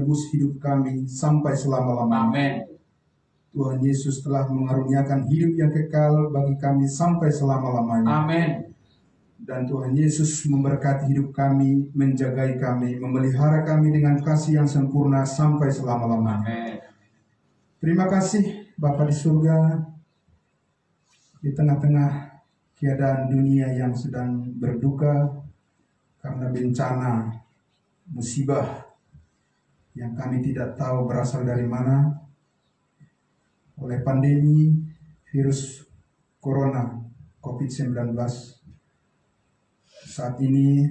menebus hidup kami sampai selama-lamanya. Amin. Tuhan Yesus telah mengaruniakan hidup yang kekal bagi kami sampai selama-lamanya. Amin. Dan Tuhan Yesus memberkati hidup kami, menjagai kami, memelihara kami dengan kasih yang sempurna sampai selama-lamanya. Amin. Terima kasih Bapa di surga, di tengah-tengah keadaan dunia yang sedang berduka karena bencana, musibah yang kami tidak tahu berasal dari mana, oleh pandemi virus corona COVID-19. Saat ini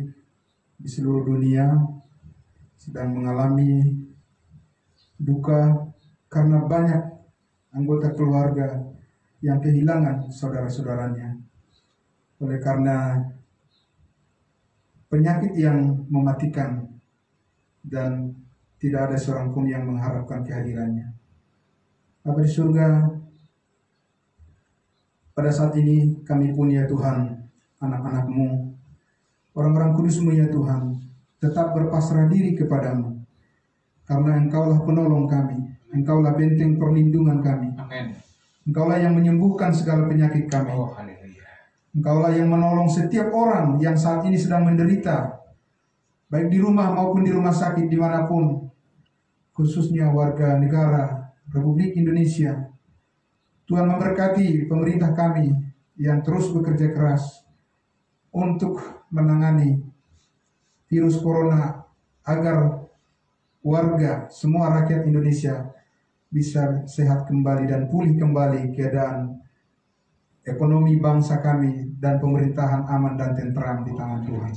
di seluruh dunia sedang mengalami duka karena banyak anggota keluarga yang kehilangan saudara-saudaranya oleh karena penyakit yang mematikan dan tidak ada seorang pun yang mengharapkan kehadirannya. Bapa di surga, pada saat ini kami pun ya Tuhan, anak-anak-Mu, orang-orang kudus-Mu ya Tuhan, tetap berpasrah diri kepadamu. Karena Engkaulah penolong kami, Engkaulah benteng perlindungan kami. Amin. Engkaulah yang menyembuhkan segala penyakit kami. Oh, haleluya. Engkaulah yang menolong setiap orang yang saat ini sedang menderita, baik di rumah maupun di rumah sakit dimanapun, khususnya warga negara Republik Indonesia. Tuhan memberkati pemerintah kami yang terus bekerja keras untuk menangani virus corona agar warga, semua rakyat Indonesia bisa sehat kembali dan pulih kembali keadaan ekonomi bangsa kami dan pemerintahan aman dan tentram di tangan Tuhan.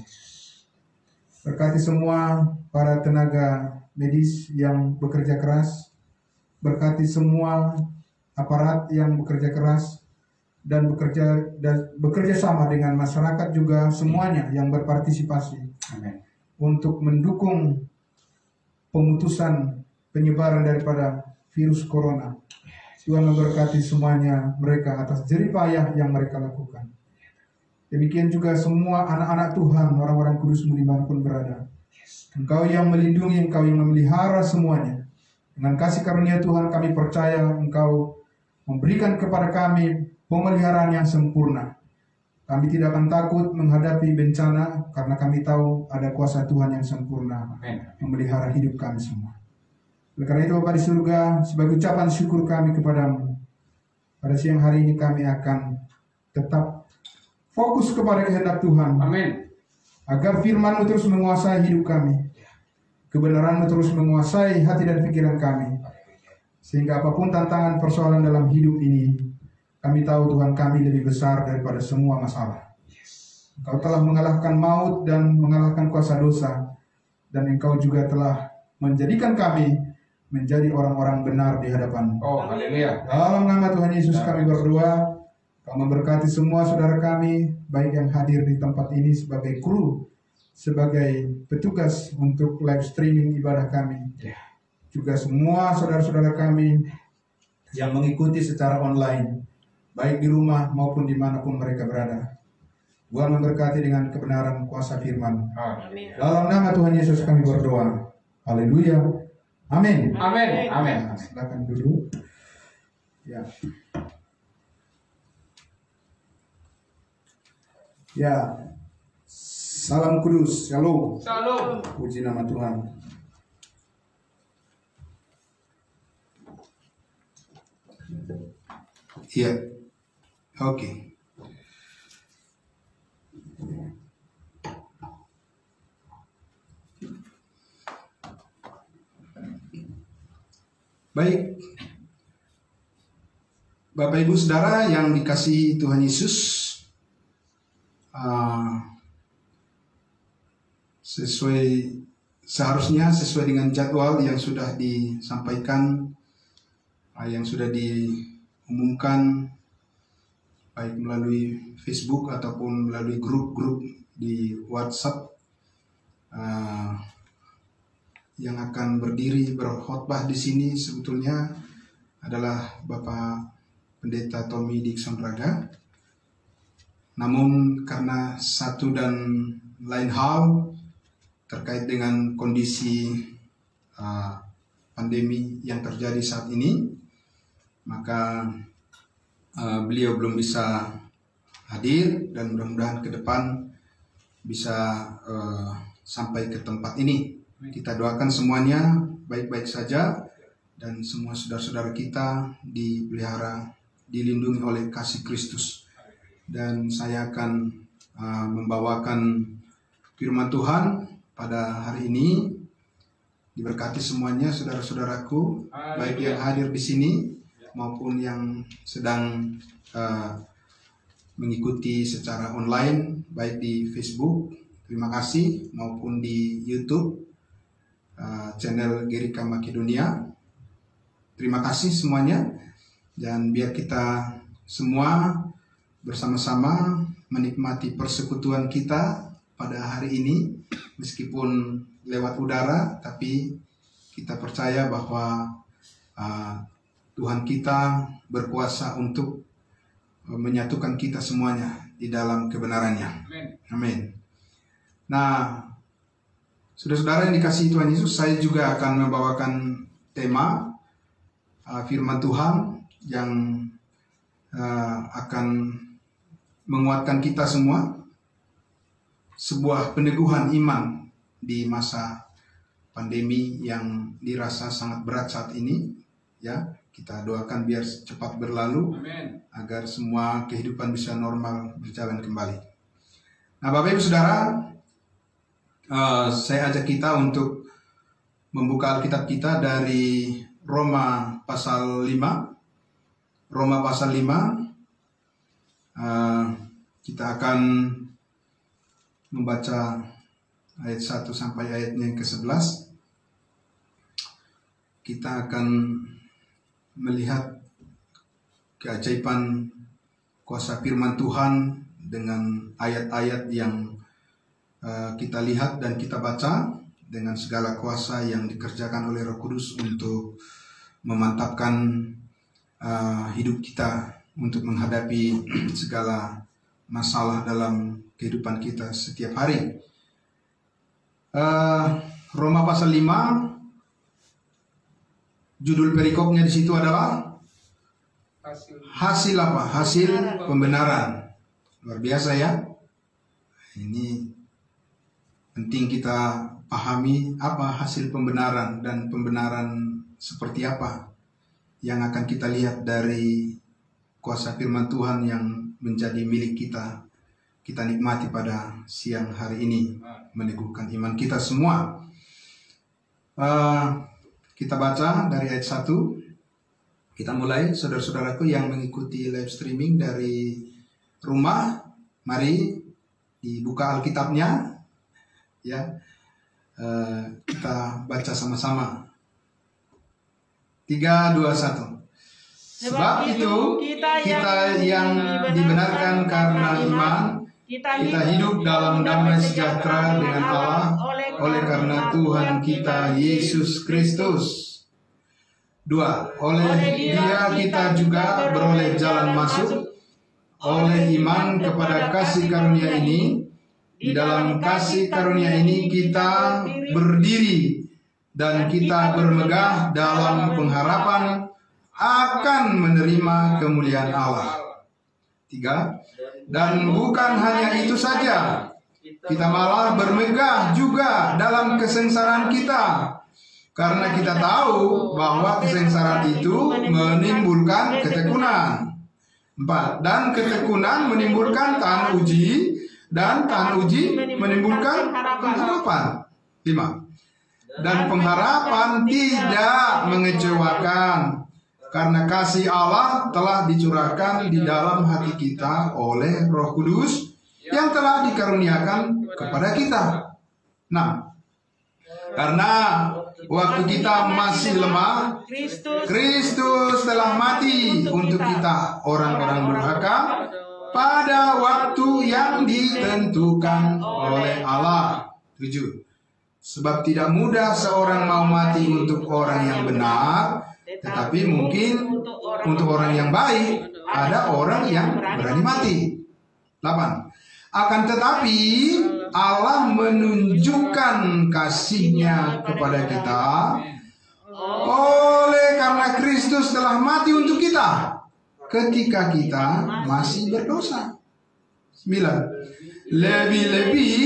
Berkati semua para tenaga medis yang bekerja keras, berkati semua aparat yang bekerja keras dan bekerja sama dengan masyarakat juga semuanya yang berpartisipasi. Amin. Untuk mendukung pemutusan penyebaran daripada virus corona. Tuhan memberkati semuanya mereka atas jerih payah yang mereka lakukan. Demikian juga semua anak-anak Tuhan, orang-orang kudus-Mu dimanapun berada. Engkau yang melindungi, Engkau yang memelihara semuanya. Dengan kasih karunia Tuhan kami percaya Engkau memberikan kepada kami pemeliharaan yang sempurna. Kami tidak akan takut menghadapi bencana karena kami tahu ada kuasa Tuhan yang sempurna memelihara hidup kami semua. Oleh karena itu Bapa di surga, sebagai ucapan syukur kami kepadamu, pada siang hari ini kami akan tetap fokus kepada kehendak Tuhan. Amin. Agar firman-Mu terus menguasai hidup kami. Kebenaran-Mu terus menguasai hati dan pikiran kami. Sehingga apapun tantangan persoalan dalam hidup ini, kami tahu Tuhan kami lebih besar daripada semua masalah. Engkau telah mengalahkan maut dan mengalahkan kuasa dosa. Dan Engkau juga telah menjadikan kami menjadi orang-orang benar di hadapan-Mu. Oh, haleluya. Dalam nama Tuhan Yesus kami berdoa. Kau memberkati semua saudara kami, baik yang hadir di tempat ini sebagai kru, sebagai petugas untuk live streaming ibadah kami. Juga semua saudara-saudara kami yang mengikuti secara online, baik di rumah maupun dimanapun mereka berada. Tuhan memberkati dengan kebenaran kuasa firman. Dalam nama Tuhan Yesus kami berdoa. Haleluya. Amin. Amin. Amin. Silakan duduk. Ya. Ya. Salam kudus. Shalom. Shalom. Puji nama Tuhan. Iya. Oke. Baik. Bapak Ibu Saudara yang dikasihi Tuhan Yesus, seharusnya sesuai dengan jadwal yang sudah disampaikan, yang sudah diumumkan baik melalui Facebook ataupun melalui grup-grup di WhatsApp, yang akan berdiri berkhotbah di sini sebetulnya adalah Bapak Pendeta Tommy Dixon Raga. Namun karena satu dan lain hal terkait dengan kondisi pandemi yang terjadi saat ini, maka beliau belum bisa hadir, dan mudah-mudahan ke depan bisa sampai ke tempat ini. Kita doakan semuanya baik-baik saja, dan semua saudara-saudara kita dipelihara, dilindungi oleh kasih Kristus. Dan saya akan membawakan firman Tuhan pada hari ini. Diberkati semuanya saudara-saudaraku, baik yang hadir di sini maupun yang sedang mengikuti secara online, baik di Facebook, terima kasih, maupun di YouTube channel Gerika Makedonia. Terima kasih semuanya, dan biar kita semua bersama-sama menikmati persekutuan kita pada hari ini, meskipun lewat udara, tapi kita percaya bahwa Tuhan kita berkuasa untuk menyatukan kita semuanya di dalam kebenarannya. Amin. Nah, saudara-saudara yang dikasihi Tuhan Yesus, saya juga akan membawakan tema firman Tuhan yang akan menguatkan kita semua, sebuah peneguhan iman di masa pandemi yang dirasa sangat berat saat ini. Ya, kita doakan biar cepat berlalu. Amen. Agar semua kehidupan bisa normal berjalan kembali. Nah, Bapak Ibu Saudara, saya ajak kita untuk membuka Alkitab kita dari Roma pasal 5. Roma pasal 5. Kita akan membaca ayat 1 sampai ayatnya yang ke-11. Kita akan melihat keajaiban kuasa firman Tuhan dengan ayat-ayat yang kita lihat dan kita baca, dengan segala kuasa yang dikerjakan oleh Roh Kudus untuk memantapkan hidup kita untuk menghadapi segala masalah dalam kehidupan kita setiap hari. Roma pasal 5, judul perikopnya di situ adalah hasil apa? Hasil pembenaran. Luar biasa ya. Ini penting kita pahami apa hasil pembenaran, dan pembenaran seperti apa yang akan kita lihat dari kuasa firman Tuhan yang menjadi milik kita. Kita nikmati pada siang hari ini, meneguhkan iman kita semua. Kita baca dari ayat 1. Kita mulai, saudara-saudaraku yang mengikuti live streaming dari rumah, mari dibuka Alkitabnya, ya. Kita baca sama-sama. 3, 2, 1. Sebab itu kita yang dibenarkan karena iman, kita hidup dalam damai sejahtera dengan Allah oleh karena Tuhan kita Yesus Kristus. 2. Oleh Dia kita juga beroleh jalan masuk oleh iman kepada kasih karunia ini. Di dalam kasih karunia ini kita berdiri dan kita bermegah dalam pengharapan akan menerima kemuliaan Allah. 3. Dan bukan hanya itu saja, kita malah bermegah juga dalam kesengsaraan kita, karena kita tahu bahwa kesengsaraan itu menimbulkan ketekunan. 4. Dan ketekunan menimbulkan tahan uji, dan tahan uji menimbulkan pengharapan. 5. Dan pengharapan tidak mengecewakan, karena kasih Allah telah dicurahkan di dalam hati kita oleh Roh Kudus yang telah dikaruniakan kepada kita. Nah, karena waktu kita masih lemah, Kristus telah mati untuk kita orang-orang durhaka pada waktu yang ditentukan oleh Allah. 7. Sebab tidak mudah seorang mau mati untuk orang yang benar, tetapi mungkin untuk orang yang baik ada orang yang berani mati. 8. Akan tetapi Allah menunjukkan kasih-Nya kepada kita oleh karena Kristus telah mati untuk kita ketika kita masih berdosa. 9. Lebih-lebih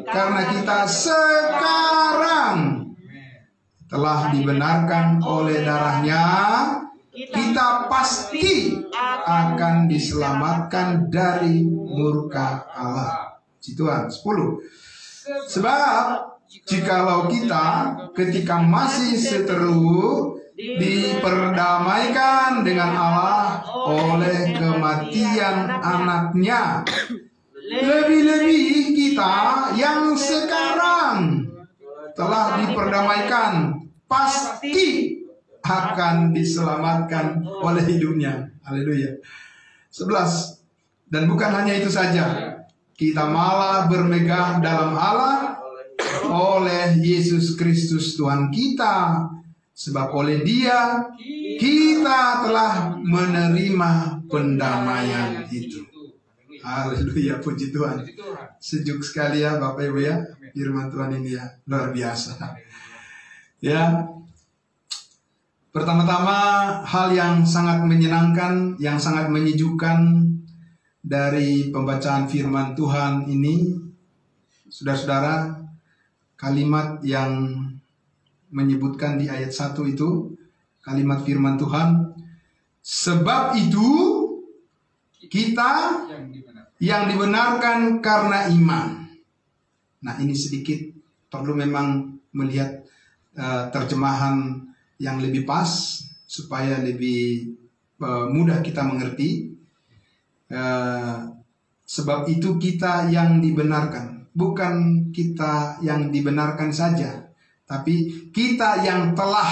karena kita sekarang telah dibenarkan oleh darah-Nya, kita pasti akan diselamatkan dari murka Allah. Situan 10. Sebab jikalau kita ketika masih seteru diperdamaikan dengan Allah oleh kematian anaknya, lebih-lebih kita yang sekarang telah diperdamaikan pasti akan diselamatkan oleh hidupnya. Haleluya. 11. Dan bukan hanya itu saja, kita malah bermegah dalam Allah oleh Yesus Kristus Tuhan kita, sebab oleh Dia kita telah menerima pendamaian itu. Haleluya, puji Tuhan. Sejuk sekali ya Bapak Ibu ya, firman Tuhan ini ya, luar biasa. Ya, pertama-tama hal yang sangat menyenangkan, yang sangat menyejukkan dari pembacaan firman Tuhan ini, saudara-saudara, kalimat yang menyebutkan di ayat 1 itu, kalimat firman Tuhan, sebab itu kita yang dibenarkan karena iman. Nah, ini sedikit perlu memang melihat terjemahan yang lebih pas supaya lebih mudah kita mengerti. Sebab itu kita yang dibenarkan, bukan kita yang dibenarkan saja, tapi kita yang telah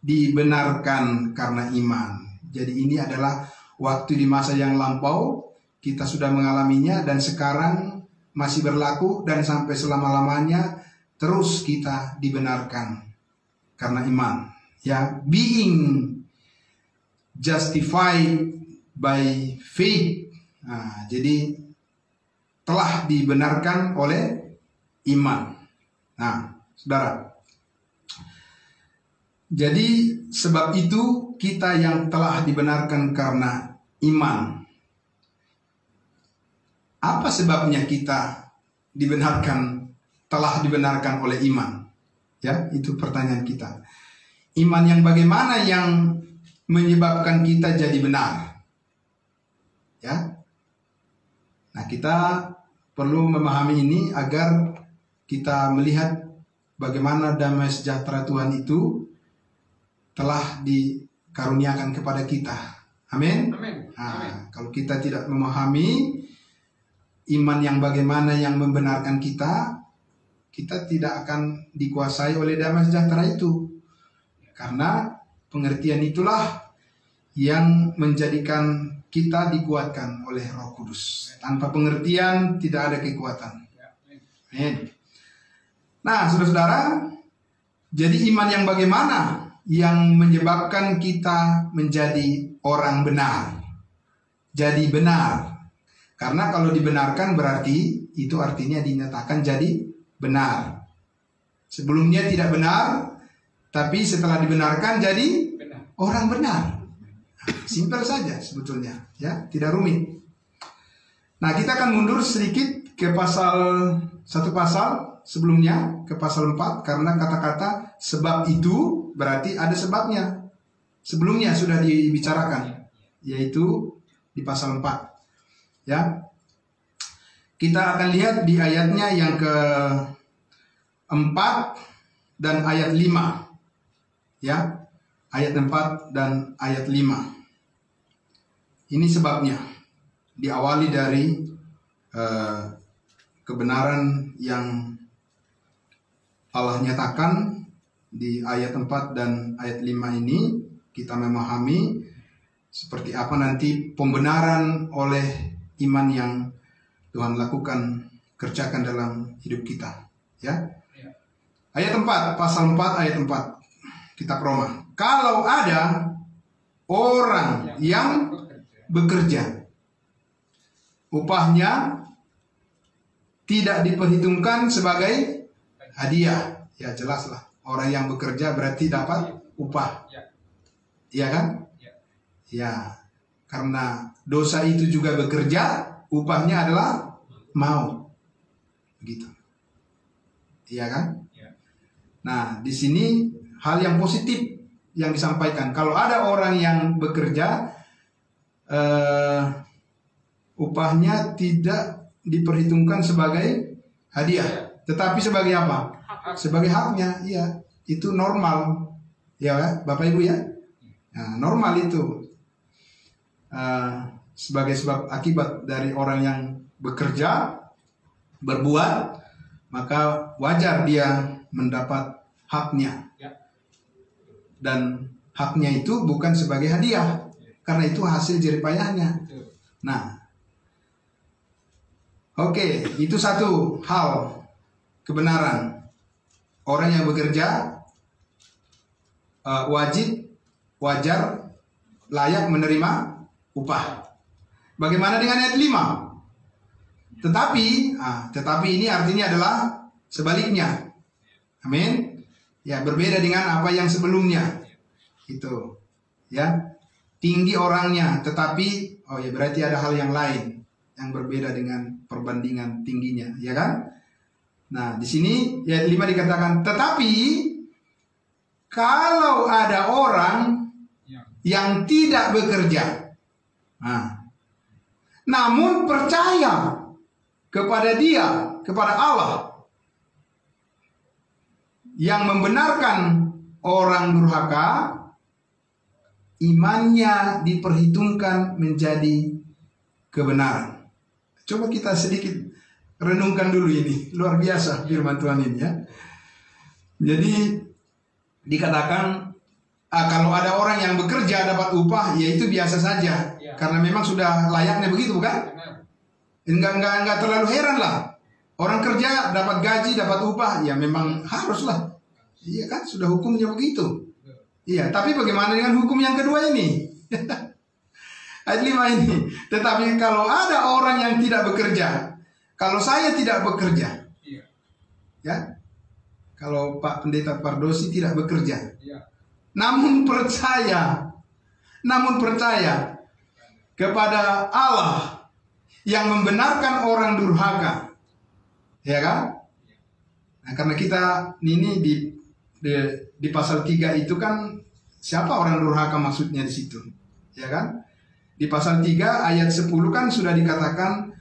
dibenarkan karena iman. Jadi ini adalah waktu di masa yang lampau, kita sudah mengalaminya dan sekarang masih berlaku dan sampai selama-lamanya terus kita dibenarkan karena iman. Ya, being justified by faith. Nah, jadi telah dibenarkan oleh iman. Nah, saudara. Jadi sebab itu kita yang telah dibenarkan karena iman. Apa sebabnya kita telah dibenarkan oleh iman? Ya, itu pertanyaan kita. Iman yang bagaimana yang menyebabkan kita jadi benar? Ya. Nah, kita perlu memahami ini agar kita melihat bagaimana damai sejahtera Tuhan itu telah dikaruniakan kepada kita. Amin. Nah, kalau kita tidak memahami iman yang bagaimana yang membenarkan kita, kita tidak akan dikuasai oleh damai sejahtera itu. Karena pengertian itulah yang menjadikan kita dikuatkan oleh Roh Kudus. Tanpa pengertian tidak ada kekuatan. Amin. Nah, saudara-saudara, jadi iman yang bagaimana yang menyebabkan kita menjadi orang benar? Jadi benar. Karena kalau dibenarkan berarti itu artinya dinyatakan jadi benar. Sebelumnya tidak benar, tapi setelah dibenarkan jadi orang benar. Simpel saja sebetulnya, ya, tidak rumit. Nah, kita akan mundur sedikit ke satu pasal sebelumnya, ke pasal 4, karena kata-kata sebab itu berarti ada sebabnya. Sebelumnya sudah dibicarakan, yaitu di pasal 4. Ya, kita akan lihat di ayatnya yang ke-4 dan ayat 5. Ya, ayat 4 dan ayat 5. Ini sebabnya. Diawali dari kebenaran yang Allah nyatakan di ayat 4 dan ayat 5 ini. Kita memahami seperti apa nanti pembenaran oleh iman yang Tuhan lakukan, kerjakan dalam hidup kita. Ya. Ayat 4, pasal 4 ayat 4. Kitab Roma. Kalau ada orang yang bekerja, upahnya tidak diperhitungkan sebagai hadiah. Ya jelaslah, orang yang bekerja berarti dapat upah. Iya kan? Ya, karena dosa itu juga bekerja, upahnya adalah maut. Begitu. Iya kan? Nah, di sini hal yang positif yang disampaikan. Kalau ada orang yang bekerja, upahnya tidak diperhitungkan sebagai hadiah, tetapi sebagai apa? Sebagai haknya. Iya, itu normal. Ya, Bapak Ibu ya. Nah, normal itu. Sebagai sebab akibat dari orang yang bekerja, berbuat, maka wajar dia mendapat haknya. Dan haknya itu bukan sebagai hadiah, karena itu hasil jerih payahnya. Nah, oke, itu satu hal kebenaran. Orang yang bekerja wajib, wajar, layak menerima upah. Bagaimana dengan ayat 5? Tetapi ini artinya adalah sebaliknya. Amin. Ya, berbeda dengan apa yang sebelumnya. Itu. Ya. Tinggi orangnya, tetapi berarti ada hal yang lain yang berbeda dengan perbandingan tingginya, ya kan? Nah, di sini ayat 5 dikatakan, tetapi kalau ada orang yang tidak bekerja, namun percaya kepada Dia, kepada Allah yang membenarkan orang durhaka, imannya diperhitungkan menjadi kebenaran. Coba kita sedikit renungkan dulu ini. Luar biasa firman Tuhan ini ya. Jadi dikatakan kalau ada orang yang bekerja dapat upah, ya itu biasa saja. Karena memang sudah layaknya begitu, bukan? Enggak terlalu heran lah. Orang kerja dapat gaji, dapat upah, ya memang haruslah. Iya kan, sudah hukumnya begitu. Iya, tapi bagaimana dengan hukum yang kedua ini? Ayat 5 ini. Tetapi kalau ada orang yang tidak bekerja, kalau saya tidak bekerja, ya, kalau Pak Pendeta Pardosi tidak bekerja, namun percaya kepada Allah yang membenarkan orang durhaka, ya kan? Nah, karena kita ini di pasal 3 itu kan siapa orang durhaka maksudnya di situ, ya kan? Di pasal 3 ayat 10 kan sudah dikatakan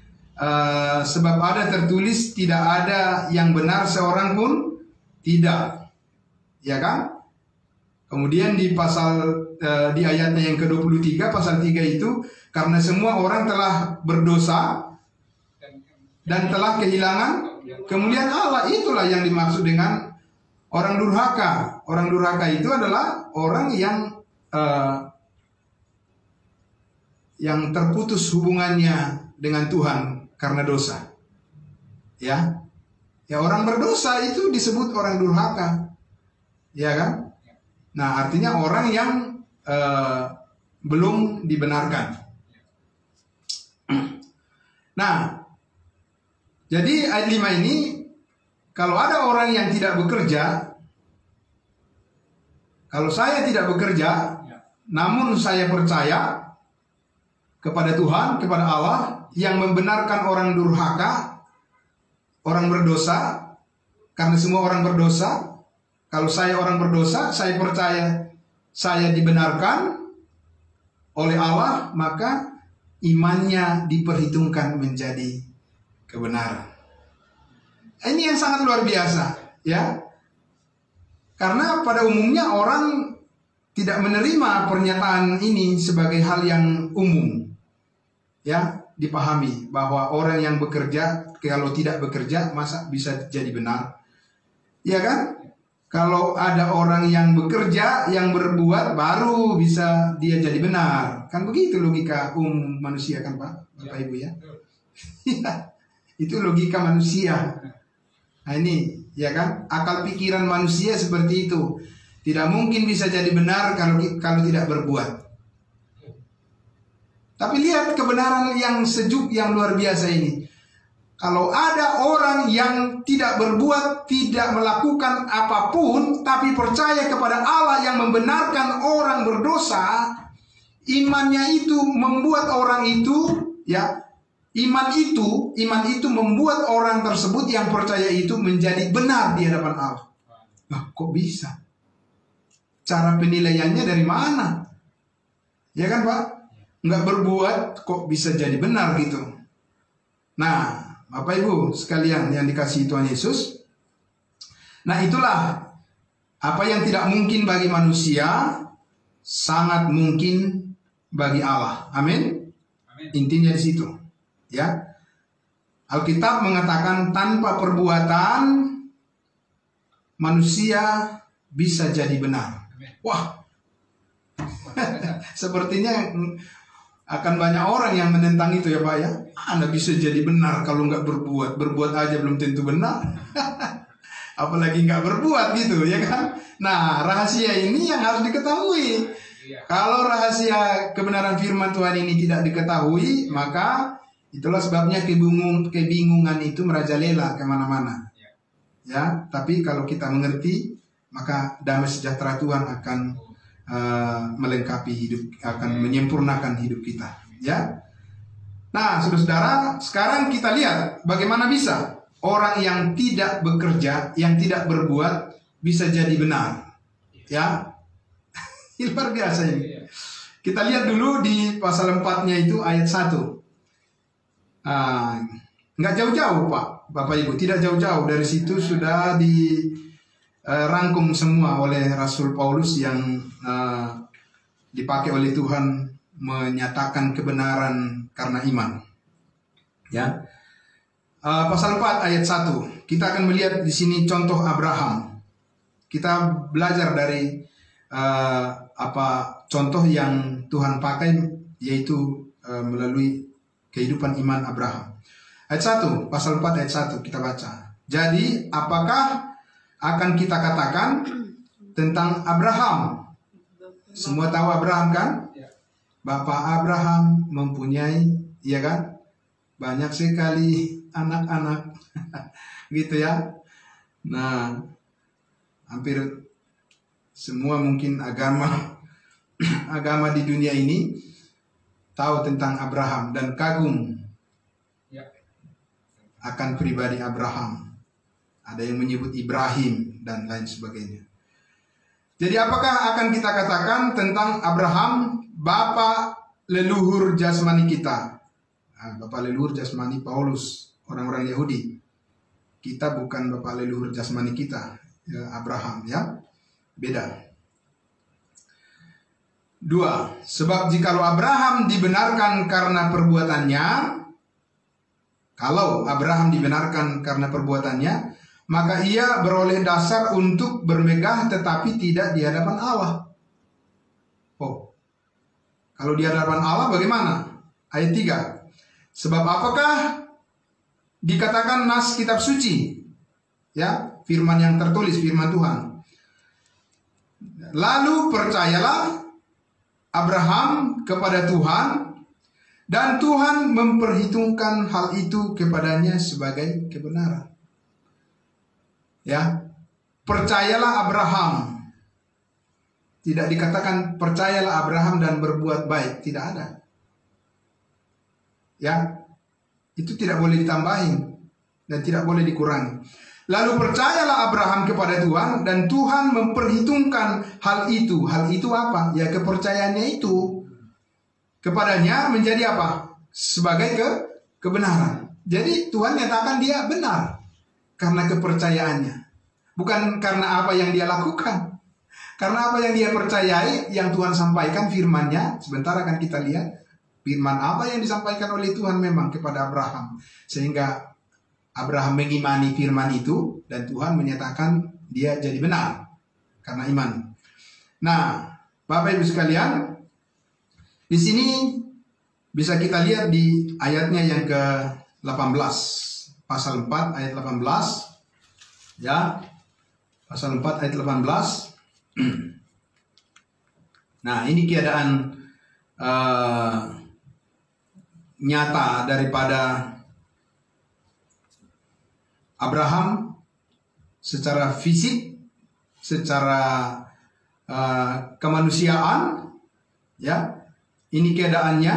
sebab ada tertulis tidak ada yang benar seorang pun tidak, ya kan? Kemudian di di ayatnya yang ke-23 pasal 3 itu, karena semua orang telah berdosa dan telah kehilangan kemuliaan Allah. Itulah yang dimaksud dengan orang durhaka. Orang durhaka itu adalah orang yang terputus hubungannya dengan Tuhan karena dosa. Ya. Ya, orang berdosa itu disebut orang durhaka. Ya kan? Nah, artinya orang yang belum dibenarkan. Nah, jadi ayat 5 ini, kalau ada orang yang tidak bekerja, kalau saya tidak bekerja, namun saya percaya kepada Tuhan, kepada Allah yang membenarkan orang durhaka, orang berdosa, karena semua orang berdosa. Kalau saya orang berdosa, saya percaya saya dibenarkan oleh Allah, maka imannya diperhitungkan menjadi kebenaran. Ini yang sangat luar biasa, ya. Karena pada umumnya orang tidak menerima pernyataan ini sebagai hal yang umum, ya, dipahami bahwa orang yang bekerja kalau tidak bekerja masa bisa jadi benar, ya kan? Kalau ada orang yang bekerja, yang berbuat, baru bisa dia jadi benar. Kan begitu logika manusia kan Pak, Bapak Ibu ya. Itu logika manusia. Nah ini, ya kan, akal pikiran manusia seperti itu. Tidak mungkin bisa jadi benar kalau tidak berbuat. Tapi lihat kebenaran yang sejuk, yang luar biasa ini. Kalau ada orang yang tidak berbuat, tidak melakukan apapun, tapi percaya kepada Allah yang membenarkan orang berdosa, imannya itu membuat orang itu, ya, iman itu membuat orang tersebut yang percaya itu menjadi benar di hadapan Allah. Nah, kok bisa? Cara penilaiannya dari mana? Ya kan, Pak? Nggak berbuat kok bisa jadi benar gitu. Nah, Bapak Ibu sekalian yang dikasihi Tuhan Yesus, nah itulah apa yang tidak mungkin bagi manusia sangat mungkin bagi Allah. Amin. Intinya di situ, ya. Alkitab mengatakan tanpa perbuatan manusia bisa jadi benar. Wah, sepertinya akan banyak orang yang menentang itu ya Pak ya. Anda bisa jadi benar kalau nggak berbuat. Berbuat aja belum tentu benar. Apalagi nggak berbuat gitu ya kan. Nah, rahasia ini yang harus diketahui. Kalau rahasia kebenaran firman Tuhan ini tidak diketahui, maka itulah sebabnya kebingungan itu merajalela kemana-mana. Ya, tapi kalau kita mengerti, maka damai sejahtera Tuhan akan melengkapi hidup, akan menyempurnakan hidup kita, ya. Nah, saudara-saudara, sekarang kita lihat bagaimana bisa orang yang tidak bekerja, yang tidak berbuat bisa jadi benar, ya. Ini luar biasa ini. Kita lihat dulu di pasal 4-nya itu ayat 1. Nggak jauh-jauh Pak, Bapak Ibu, tidak jauh-jauh dari situ sudah dirangkum semua oleh Rasul Paulus yang dipakai oleh Tuhan menyatakan kebenaran karena iman. Ya, pasal 4 ayat 1 kita akan melihat di sini contoh Abraham. Kita belajar dari contoh yang Tuhan pakai, yaitu melalui kehidupan iman Abraham. Ayat 1, pasal 4 ayat 1 kita baca. Jadi apakah akan kita katakan tentang Abraham? Semua tahu Abraham kan? Bapak Abraham mempunyai, ya kan, banyak sekali anak-anak, gitu ya. Nah, hampir semua mungkin agama di dunia ini tahu tentang Abraham dan kagum akan pribadi Abraham. Ada yang menyebut Ibrahim dan lain sebagainya. Jadi apakah akan kita katakan tentang Abraham, bapa leluhur jasmani kita? Bapa leluhur jasmani Paulus, orang-orang Yahudi. Kita bukan bapa leluhur jasmani kita, ya, Abraham, ya. Beda. 2. Sebab jikalau Abraham dibenarkan karena perbuatannya, kalau Abraham dibenarkan karena perbuatannya, maka ia beroleh dasar untuk bermegah tetapi tidak di hadapan Allah. Oh, kalau di hadapan Allah bagaimana? Ayat 3. Sebab apakah dikatakan nas kitab suci? Ya, firman yang tertulis, firman Tuhan. Lalu percayalah Abraham kepada Tuhan, dan Tuhan memperhitungkan hal itu kepadanya sebagai kebenaran. Ya, percayalah Abraham. Tidak dikatakan percayalah Abraham dan berbuat baik, tidak ada. Ya, itu tidak boleh ditambahin dan tidak boleh dikurangi. Lalu percayalah Abraham kepada Tuhan, dan Tuhan memperhitungkan hal itu. Hal itu apa? Ya, kepercayaannya itu kepadanya menjadi apa? Sebagai kebenaran. Jadi Tuhan nyatakan dia benar karena kepercayaannya, bukan karena apa yang dia lakukan. Karena apa yang dia percayai, yang Tuhan sampaikan firman-Nya. Sebentar akan kita lihat firman apa yang disampaikan oleh Tuhan memang kepada Abraham, sehingga Abraham mengimani firman itu, dan Tuhan menyatakan dia jadi benar karena iman. Nah, Bapak Ibu sekalian, di sini bisa kita lihat di ayatnya yang ke-18, pasal 4 ayat 18, ya, pasal 4 ayat 18. Nah, ini keadaan nyata daripada Abraham secara fisik, secara kemanusiaan, ya, ini keadaannya.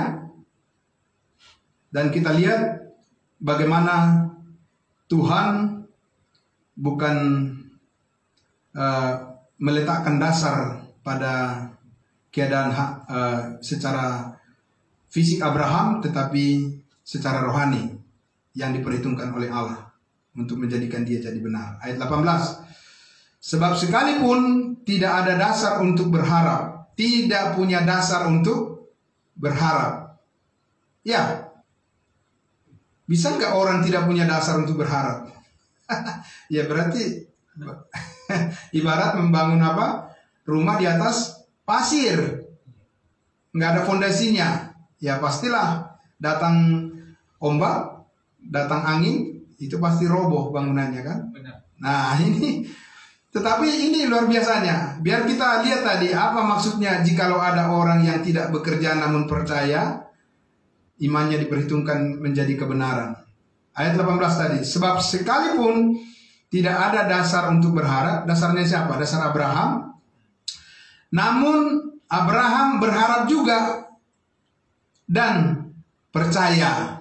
Dan kita lihat bagaimana Tuhan bukan meletakkan dasar pada keadaan secara fisik Abraham, tetapi secara rohani yang diperhitungkan oleh Allah untuk menjadikan dia jadi benar. Ayat 18. Sebab sekalipun tidak ada dasar untuk berharap, tidak punya dasar untuk berharap. Ya, bisa nggak orang tidak punya dasar untuk berharap? Ya berarti ibarat membangun apa? Rumah di atas pasir, nggak ada fondasinya. Ya pastilah datang ombak, datang angin, itu pasti roboh bangunannya kan. Benar. Nah ini, tetapi ini luar biasanya. Biar kita lihat tadi apa maksudnya jikalau ada orang yang tidak bekerja namun percaya, imannya diperhitungkan menjadi kebenaran. Ayat 18 tadi, sebab sekalipun tidak ada dasar untuk berharap. Dasarnya siapa? Dasar Abraham. Namun Abraham berharap juga dan percaya.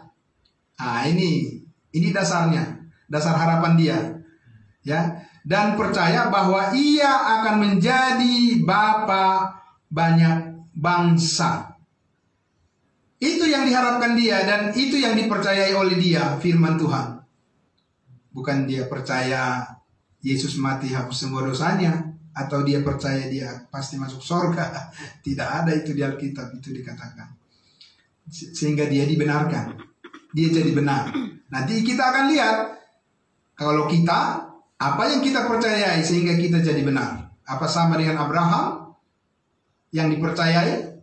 Nah, ini dasarnya, dasar harapan dia, ya. Dan percaya bahwa ia akan menjadi bapa banyak bangsa. Itu yang diharapkan dia dan itu yang dipercayai oleh dia, firman Tuhan. Bukan dia percaya Yesus mati hapus semua dosanya, atau dia percaya dia pasti masuk surga. Tidak ada itu di Alkitab, itu dikatakan. Sehingga dia dibenarkan, dia jadi benar. Nanti kita akan lihat kalau kita, apa yang kita percayai sehingga kita jadi benar. Apa sama dengan Abraham yang dipercayai,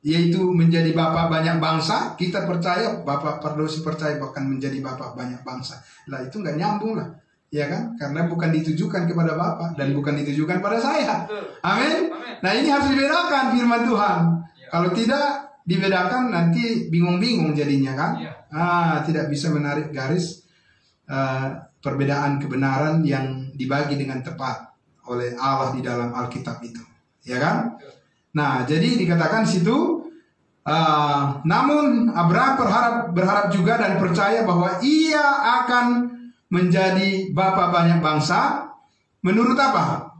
yaitu menjadi bapa banyak bangsa. Kita percaya, Bapak Pardosi percaya bahkan menjadi bapa banyak bangsa. Lah itu nggak nyambung lah, ya kan? Karena bukan ditujukan kepada Bapak dan bukan ditujukan pada saya. Amin. Nah ini harus dibedakan firman Tuhan. Kalau tidak dibedakan nanti bingung-bingung jadinya kan. Tidak bisa menarik garis perbedaan kebenaran yang dibagi dengan tepat oleh Allah di dalam Alkitab itu, ya kan? Nah, jadi dikatakan di situ, namun Abraham berharap juga dan percaya bahwa ia akan menjadi bapa banyak bangsa. Menurut apa?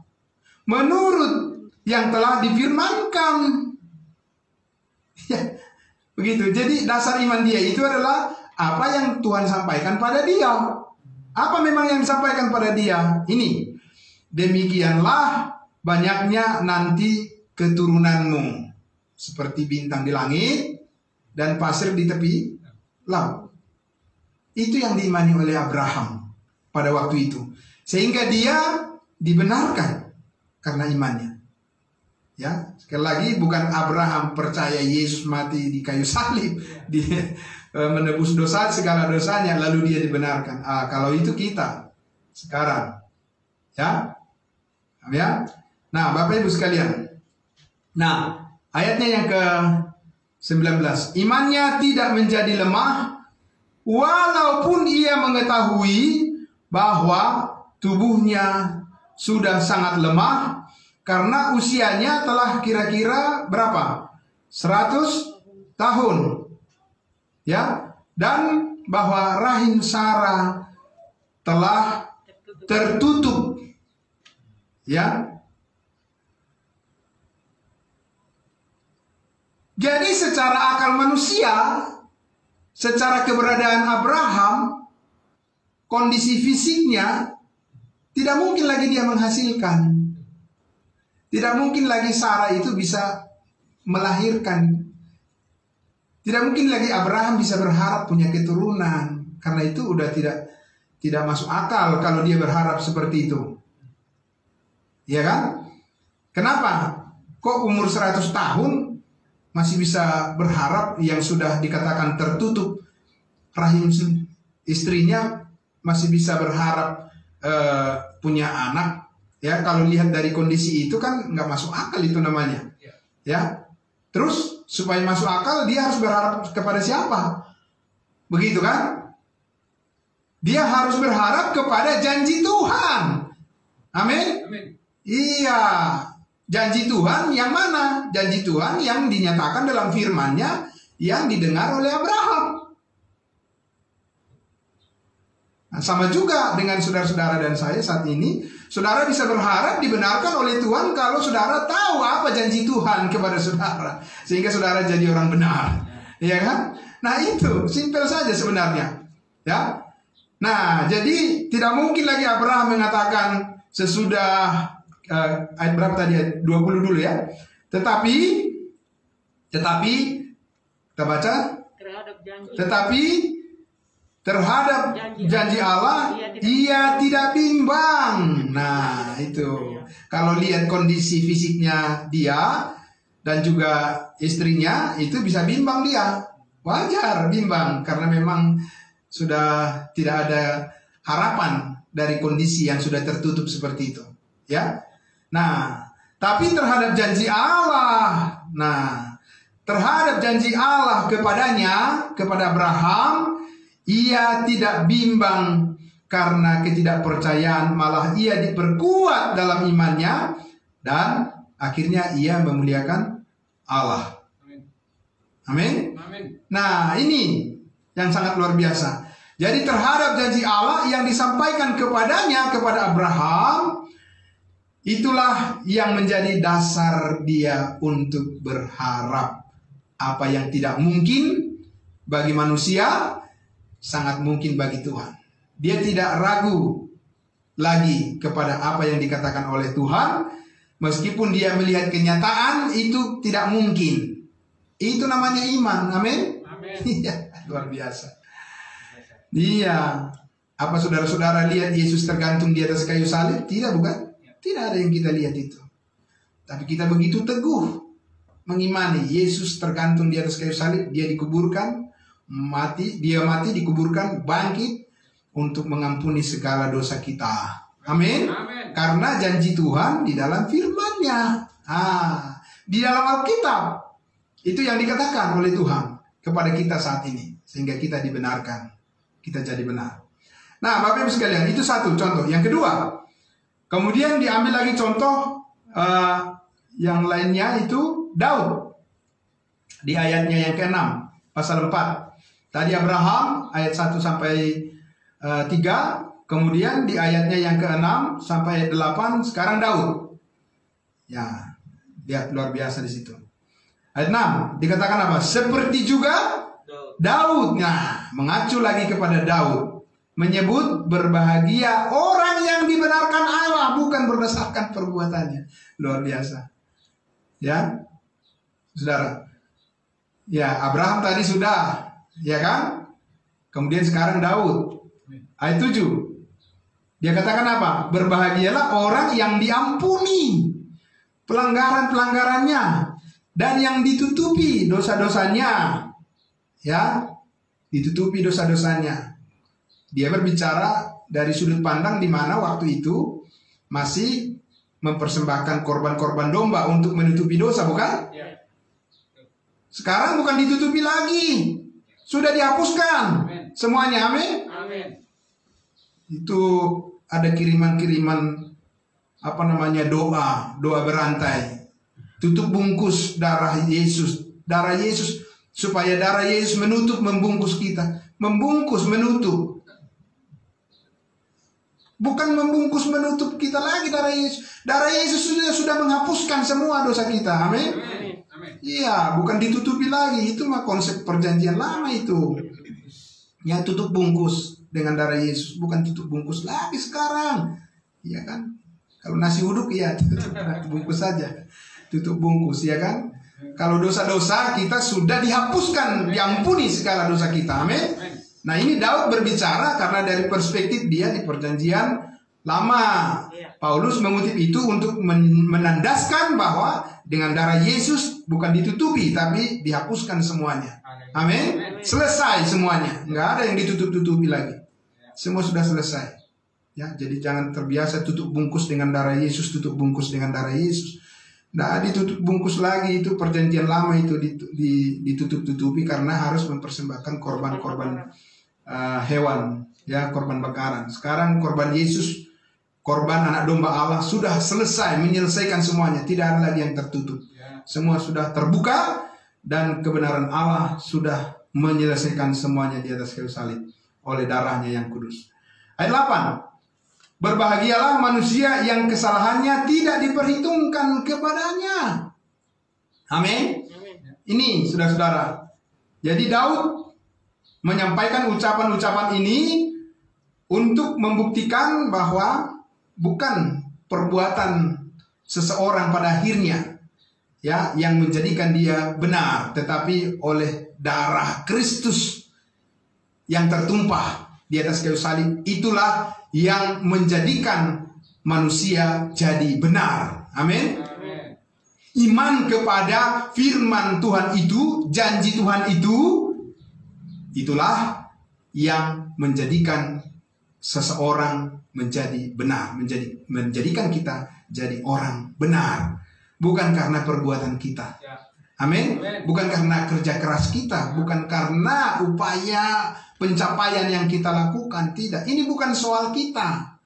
Menurut yang telah difirmankan. Ya, begitu. Jadi dasar iman dia itu adalah apa yang Tuhan sampaikan pada dia. Apa memang yang disampaikan pada dia? Ini, demikianlah banyaknya nanti keturunanmu, seperti bintang di langit dan pasir di tepi laut. Itu yang diimani oleh Abraham pada waktu itu, sehingga dia dibenarkan karena imannya. Ya, sekali lagi bukan Abraham percaya Yesus mati di kayu salib, dia menebus dosa segala dosanya lalu dia dibenarkan. Kalau itu kita sekarang, ya, ya. Nah, Bapak Ibu sekalian. Nah, ayatnya yang ke-19. Imannya tidak menjadi lemah walaupun ia mengetahui bahwa tubuhnya sudah sangat lemah karena usianya telah kira-kira berapa? 100 tahun. Ya, dan bahwa rahim Sarah telah tertutup. Ya. Jadi secara akal manusia, secara keberadaan Abraham, kondisi fisiknya tidak mungkin lagi dia menghasilkan. Tidak mungkin lagi Sarah itu bisa melahirkan. Tidak mungkin lagi Abraham bisa berharap punya keturunan. Karena itu udah tidak masuk akal kalau dia berharap seperti itu. Ya kan? Kenapa? Kok umur 100 tahun masih bisa berharap yang sudah dikatakan tertutup rahim istrinya, masih bisa berharap punya anak. Ya, kalau lihat dari kondisi itu kan nggak masuk akal itu namanya. Ya, terus supaya masuk akal dia harus berharap kepada siapa? Begitu kan? Dia harus berharap kepada janji Tuhan. Amin. Iya. Janji Tuhan yang mana? Janji Tuhan yang dinyatakan dalam firman-Nya yang didengar oleh Abraham. Nah, sama juga dengan saudara-saudara dan saya saat ini. Saudara bisa berharap dibenarkan oleh Tuhan kalau saudara tahu apa janji Tuhan kepada saudara, sehingga saudara jadi orang benar, ya kan? Nah itu simpel saja sebenarnya, ya. Nah jadi tidak mungkin lagi Abraham mengatakan sesudah ayat berapa tadi? 20 dulu ya. Tetapi kita baca. Tetapi terhadap janji Allah ia tidak bimbang. Nah itu kalau lihat kondisi fisiknya dia dan juga istrinya, itu bisa bimbang dia. Wajar bimbang karena memang sudah tidak ada harapan dari kondisi yang sudah tertutup seperti itu, ya. Nah tapi terhadap janji Allah, terhadap janji Allah kepadanya, kepada Abraham, ia tidak bimbang karena ketidakpercayaan, malah ia diperkuat dalam imannya dan akhirnya ia memuliakan Allah. Amin. Nah ini yang sangat luar biasa. Jadi terhadap janji Allah yang disampaikan kepadanya, kepada Abraham, itulah yang menjadi dasar dia untuk berharap. Apa yang tidak mungkin bagi manusia sangat mungkin bagi Tuhan. Dia tidak ragu lagi kepada apa yang dikatakan oleh Tuhan, meskipun dia melihat kenyataan itu tidak mungkin. Itu namanya iman. Amin. Iya, luar biasa. Iya. Apa saudara-saudara lihat Yesus tergantung di atas kayu salib? Tidak, bukan? Tidak ada yang kita lihat itu. Tapi kita begitu teguh mengimani Yesus tergantung di atas kayu salib, dia dikuburkan, dia mati, dikuburkan, bangkit untuk mengampuni segala dosa kita. Amin. Karena janji Tuhan di dalam firman-Nya. Di dalam Alkitab. Itu yang dikatakan oleh Tuhan kepada kita saat ini, sehingga kita dibenarkan, kita jadi benar. Nah, Bapak Ibu sekalian, itu satu contoh. Yang kedua, kemudian diambil lagi contoh yang lainnya, itu Daud. Di ayatnya yang ke-6, pasal 4. Tadi Abraham, ayat 1 sampai 3. Kemudian di ayatnya yang ke-6 sampai 8, sekarang Daud. Ya, lihat luar biasa di situ. Ayat 6 dikatakan apa? Seperti juga Daud. Nah, mengacu lagi kepada Daud, menyebut berbahagia orang yang dibenarkan Allah, bukan berdasarkan perbuatannya. Luar biasa. Ya, saudara. Ya, Abraham tadi sudah, ya kan? Kemudian sekarang Daud. Ayat 7. Dia katakan apa? Berbahagialah orang yang diampuni pelanggaran-pelanggarannya dan yang ditutupi dosa-dosanya. Ya, ditutupi dosa-dosanya. Dia berbicara dari sudut pandang di mana waktu itu masih mempersembahkan korban-korban domba untuk menutupi dosa, bukan? Sekarang bukan ditutupi lagi, sudah dihapuskan semuanya. Amin. Itu ada kiriman-kiriman doa berantai. Tutup bungkus darah Yesus, supaya darah Yesus menutup, membungkus kita, membungkus, menutup. Bukan membungkus, menutup kita lagi darah Yesus. Darah Yesus sudah menghapuskan semua dosa kita. Amin. Iya, bukan ditutupi lagi. Itu mah konsep perjanjian lama itu. Yang tutup bungkus dengan darah Yesus, bukan tutup bungkus lagi sekarang. Iya kan? Kalau nasi uduk ya tutup bungkus saja. Tutup bungkus, ya kan? Kalau dosa-dosa kita sudah dihapuskan, diampuni segala dosa kita. Amin. Nah, ini Daud berbicara karena dari perspektif dia di perjanjian lama. Paulus mengutip itu untuk menandaskan bahwa dengan darah Yesus bukan ditutupi, tapi dihapuskan semuanya. Amin. Selesai semuanya. Nggak ada yang ditutup-tutupi lagi. Semua sudah selesai. Ya, jadi jangan terbiasa tutup bungkus dengan darah Yesus, tutup bungkus dengan darah Yesus. Nah, ditutup bungkus lagi, itu perjanjian lama itu ditutup-tutupi karena harus mempersembahkan korban-korban hewan, ya, korban bakaran. Sekarang korban Yesus, korban anak domba Allah sudah selesai, menyelesaikan semuanya. Tidak ada lagi yang tertutup. Semua sudah terbuka dan kebenaran Allah sudah menyelesaikan semuanya di atas kayu salib oleh darahnya yang kudus. Ayat 8. Berbahagialah manusia yang kesalahannya tidak diperhitungkan kepadanya. Amin. Ini saudara-saudara. Jadi Daud menyampaikan ucapan-ucapan ini untuk membuktikan bahwa bukan perbuatan seseorang pada akhirnya ya yang menjadikan dia benar, tetapi oleh darah Kristus yang tertumpah di atas kayu salib, itulah yang menjadikan manusia jadi benar. Amin. Iman kepada firman Tuhan itu, janji Tuhan itu, itulah yang menjadikan seseorang menjadi benar, menjadikan kita jadi orang benar, bukan karena perbuatan kita. Amin. Bukan karena kerja keras kita, bukan karena upaya pencapaian yang kita lakukan. Tidak, ini bukan soal kita.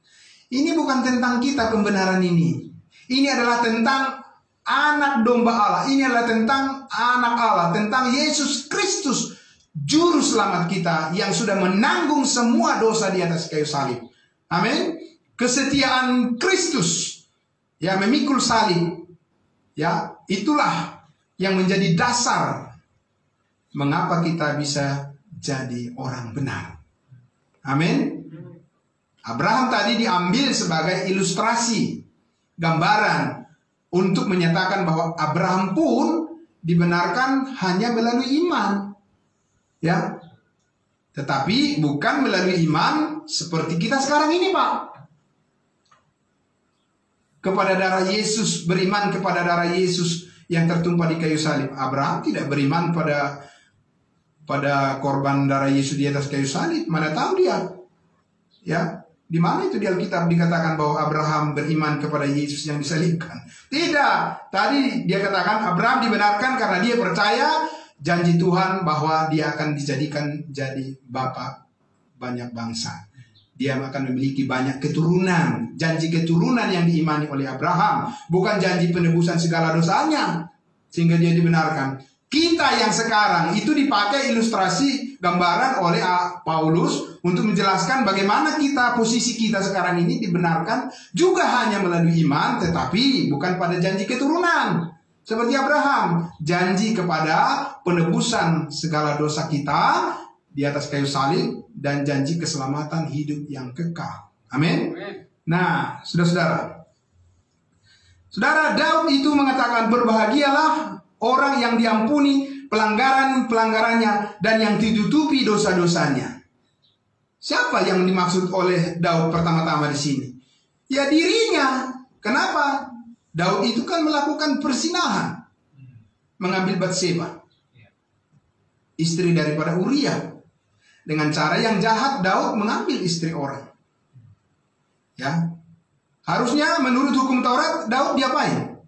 Ini bukan tentang kita pembenaran ini. Ini adalah tentang anak domba Allah. Ini adalah tentang anak Allah, tentang Yesus Kristus, juru selamat kita yang sudah menanggung semua dosa di atas kayu salib. Amin. Kesetiaan Kristus ya memikul salib. Ya, itulah yang menjadi dasar mengapa kita bisa jadi orang benar. Amin. Abraham tadi diambil sebagai ilustrasi, gambaran untuk menyatakan bahwa Abraham pun dibenarkan hanya melalui iman. Ya. Tetapi bukan melalui iman seperti kita sekarang ini, Pak. Kepada darah Yesus, beriman kepada darah Yesus yang tertumpah di kayu salib. Abraham tidak beriman pada korban darah Yesus di atas kayu salib. Mana tahu dia? Ya, di mana itu di Alkitab dikatakan bahwa Abraham beriman kepada Yesus yang disalibkan? Tidak. Tadi dia katakan Abraham dibenarkan karena dia percaya janji Tuhan bahwa dia akan dijadikan jadi bapa banyak bangsa. Dia akan memiliki banyak keturunan. Janji keturunan yang diimani oleh Abraham, bukan janji penebusan segala dosanya, sehingga dia dibenarkan. Kita yang sekarang itu dipakai ilustrasi gambaran oleh Paulus untuk menjelaskan bagaimana kita, posisi kita sekarang ini dibenarkan juga hanya melalui iman, tetapi bukan pada janji keturunan. Seperti Abraham, janji kepada penebusan segala dosa kita di atas kayu salib dan janji keselamatan hidup yang kekal. Amin. Nah, saudara-saudara, Daud itu mengatakan berbahagialah orang yang diampuni pelanggaran-pelanggarannya dan yang ditutupi dosa-dosanya. Siapa yang dimaksud oleh Daud pertama-tama di sini? Ya dirinya. Kenapa? Daud itu kan melakukan perzinahan, mengambil Batseba, istri daripada Uria. Dengan cara yang jahat Daud mengambil istri orang. Ya, harusnya menurut hukum Taurat Daud diapain?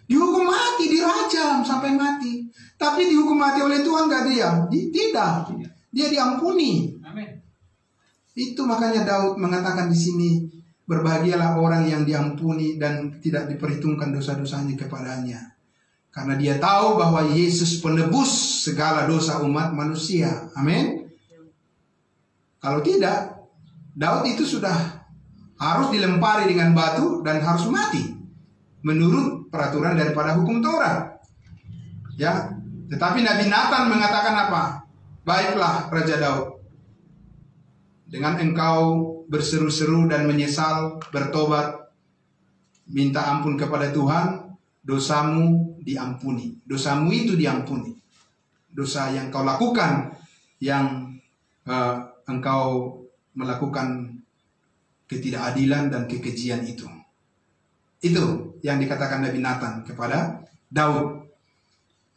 Dihukum mati, dirajam sampai mati. Tapi dihukum mati oleh Tuhan gak dia? Tidak, dia diampuni. Amin. Itu makanya Daud mengatakan di sini, berbahagialah orang yang diampuni dan tidak diperhitungkan dosa-dosanya kepadanya. Karena dia tahu bahwa Yesus penebus segala dosa umat manusia. Amin. Kalau tidak, Daud itu sudah harus dilempari dengan batu dan harus mati menurut peraturan daripada hukum Taurat. Ya, tetapi Nabi Nathan mengatakan apa? Baiklah Raja Daud, dengan engkau berseru-seru dan menyesal, bertobat, minta ampun kepada Tuhan, dosamu diampuni. Dosamu itu diampuni. Dosa yang kau lakukan, yang engkau melakukan ketidakadilan dan kekejian itu. Itu yang dikatakan Nabi Nathan kepada Daud.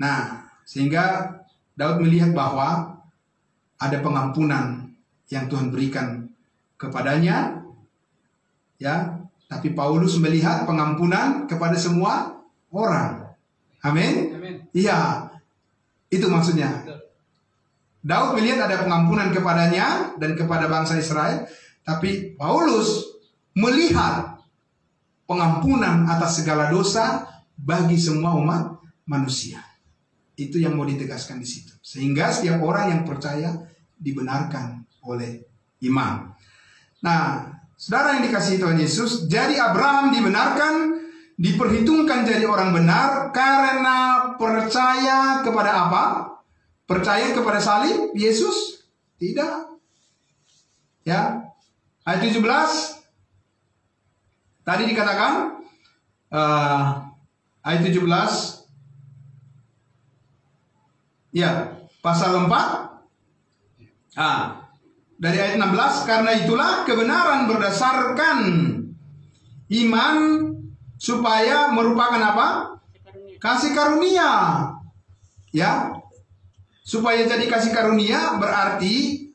Nah, sehingga Daud melihat bahwa ada pengampunan yang Tuhan berikan kepadanya, ya. Tapi Paulus melihat pengampunan kepada semua orang. Amin. Iya, itu maksudnya. Daud melihat ada pengampunan kepadanya dan kepada bangsa Israel, tapi Paulus melihat pengampunan atas segala dosa bagi semua umat manusia. Itu yang mau ditegaskan di situ. Sehingga setiap orang yang percaya dibenarkan oleh iman. Nah, saudara yang dikasihi Tuhan Yesus, jadi Abraham dibenarkan, diperhitungkan jadi orang benar karena percaya kepada apa? Percaya kepada salib Yesus? Tidak. Ya. Ayat 17 tadi dikatakan ayat 17 ya, pasal 4 dari ayat 16, karena itulah kebenaran berdasarkan iman supaya merupakan apa? Kasih karunia. Ya. Supaya jadi kasih karunia berarti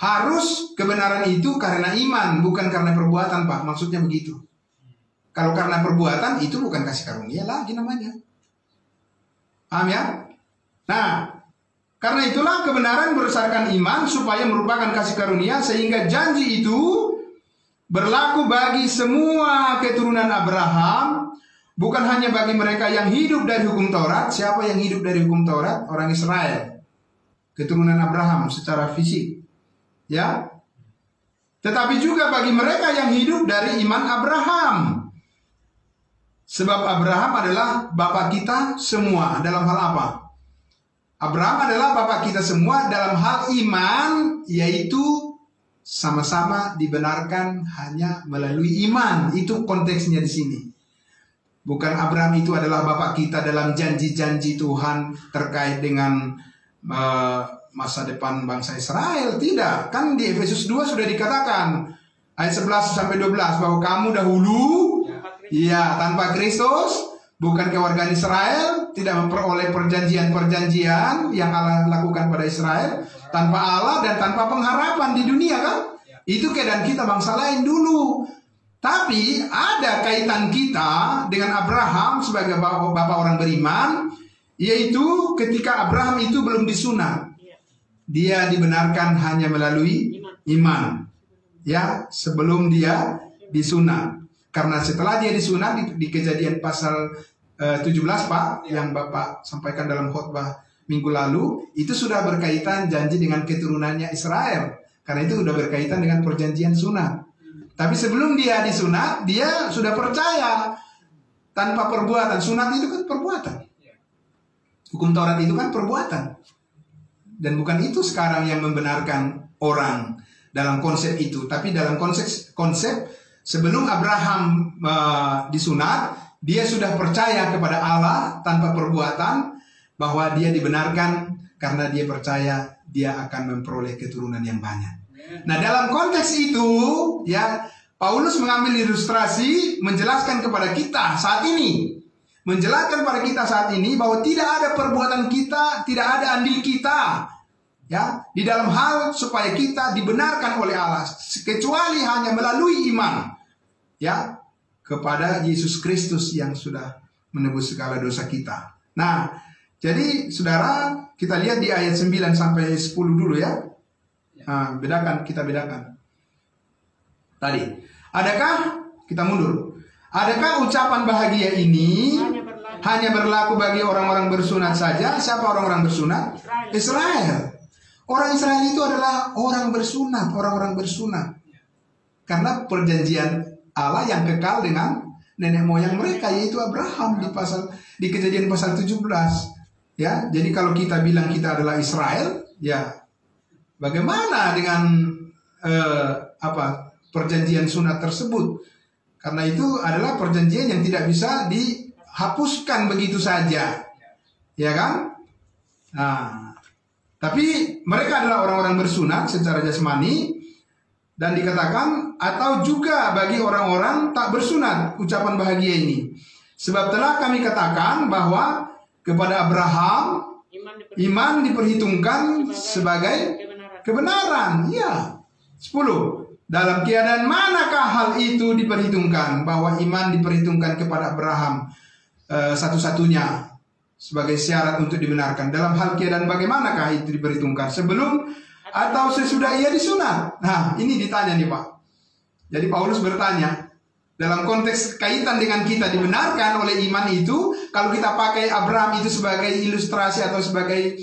harus kebenaran itu karena iman, bukan karena perbuatan, Pak. Maksudnya begitu. Kalau karena perbuatan itu bukan kasih karunia lagi namanya. Paham ya? Nah, karena itulah kebenaran berdasarkan iman supaya merupakan kasih karunia, sehingga janji itu berlaku bagi semua keturunan Abraham, bukan hanya bagi mereka yang hidup dari hukum Taurat. Siapa yang hidup dari hukum Taurat? Orang Israel, keturunan Abraham secara fisik, ya. Tetapi juga bagi mereka yang hidup dari iman Abraham. Sebab Abraham adalah bapa kita semua. Dalam hal apa? Abraham adalah bapa kita semua dalam hal iman, yaitu sama-sama dibenarkan hanya melalui iman. Itu konteksnya di sini. Bukan Abraham itu adalah bapak kita dalam janji-janji Tuhan terkait dengan masa depan bangsa Israel. Tidak. Kan di Efesus 2 sudah dikatakan ayat 11 sampai 12 bahwa kamu dahulu ya tanpa Kristus, bukan kewargaan Israel, tidak memperoleh perjanjian-perjanjian yang Allah lakukan pada Israel, tanpa Allah dan tanpa pengharapan di dunia, kan? Itu keadaan kita bangsa lain dulu. Tapi ada kaitan kita dengan Abraham sebagai bapak orang beriman, yaitu ketika Abraham itu belum disunat, dia dibenarkan hanya melalui iman, ya, sebelum dia disunat. Karena setelah dia disunat di Kejadian pasal 17, Pak, yang Bapak sampaikan dalam khotbah minggu lalu, itu sudah berkaitan janji dengan keturunannya Israel. Karena itu sudah berkaitan dengan perjanjian sunat. Tapi sebelum dia disunat, dia sudah percaya tanpa perbuatan. Sunat itu kan perbuatan. Hukum Taurat itu kan perbuatan. Dan bukan itu sekarang yang membenarkan orang dalam konsep itu. Tapi dalam konsep sebelum Abraham disunat, dia sudah percaya kepada Allah tanpa perbuatan, bahwa dia dibenarkan karena dia percaya dia akan memperoleh keturunan yang banyak. Nah, dalam konteks itu, ya, Paulus mengambil ilustrasi menjelaskan kepada kita saat ini, bahwa tidak ada perbuatan kita, tidak ada andil kita, ya, di dalam hal supaya kita dibenarkan oleh Allah, kecuali hanya melalui iman, ya, kepada Yesus Kristus yang sudah menebus segala dosa kita. Nah, jadi saudara, kita lihat di ayat 9 sampai 10 dulu, ya. Nah, kita bedakan. Tadi, adakah kita mundur? Adakah ucapan bahagia ini hanya berlaku bagi orang-orang bersunat saja? Siapa orang-orang bersunat? Israel. Orang Israel itu adalah orang bersunat. Karena perjanjian Allah yang kekal dengan nenek moyang mereka, yaitu Abraham di Kejadian pasal 17. Ya, jadi kalau kita bilang kita adalah Israel, ya, bagaimana dengan perjanjian sunat tersebut? Karena itu adalah perjanjian yang tidak bisa dihapuskan begitu saja, ya kan? Nah, tapi mereka adalah orang-orang bersunat secara jasmani. Dan dikatakan, atau juga bagi orang-orang tak bersunat, ucapan bahagia ini. Sebab telah kami katakan bahwa kepada Abraham iman diperhitungkan sebagai kebenaran. Ya. 10. Dalam keadaan manakah hal itu diperhitungkan? Bahwa iman diperhitungkan kepada Abraham satu-satunya sebagai syarat untuk dibenarkan. Dalam hal keadaan bagaimanakah itu diperhitungkan? Sebelum atau sesudah ia disunat? Nah, ini ditanya nih Pak. Jadi Paulus bertanya, dalam konteks kaitan dengan kita dibenarkan oleh iman itu, kalau kita pakai Abraham itu sebagai ilustrasi atau sebagai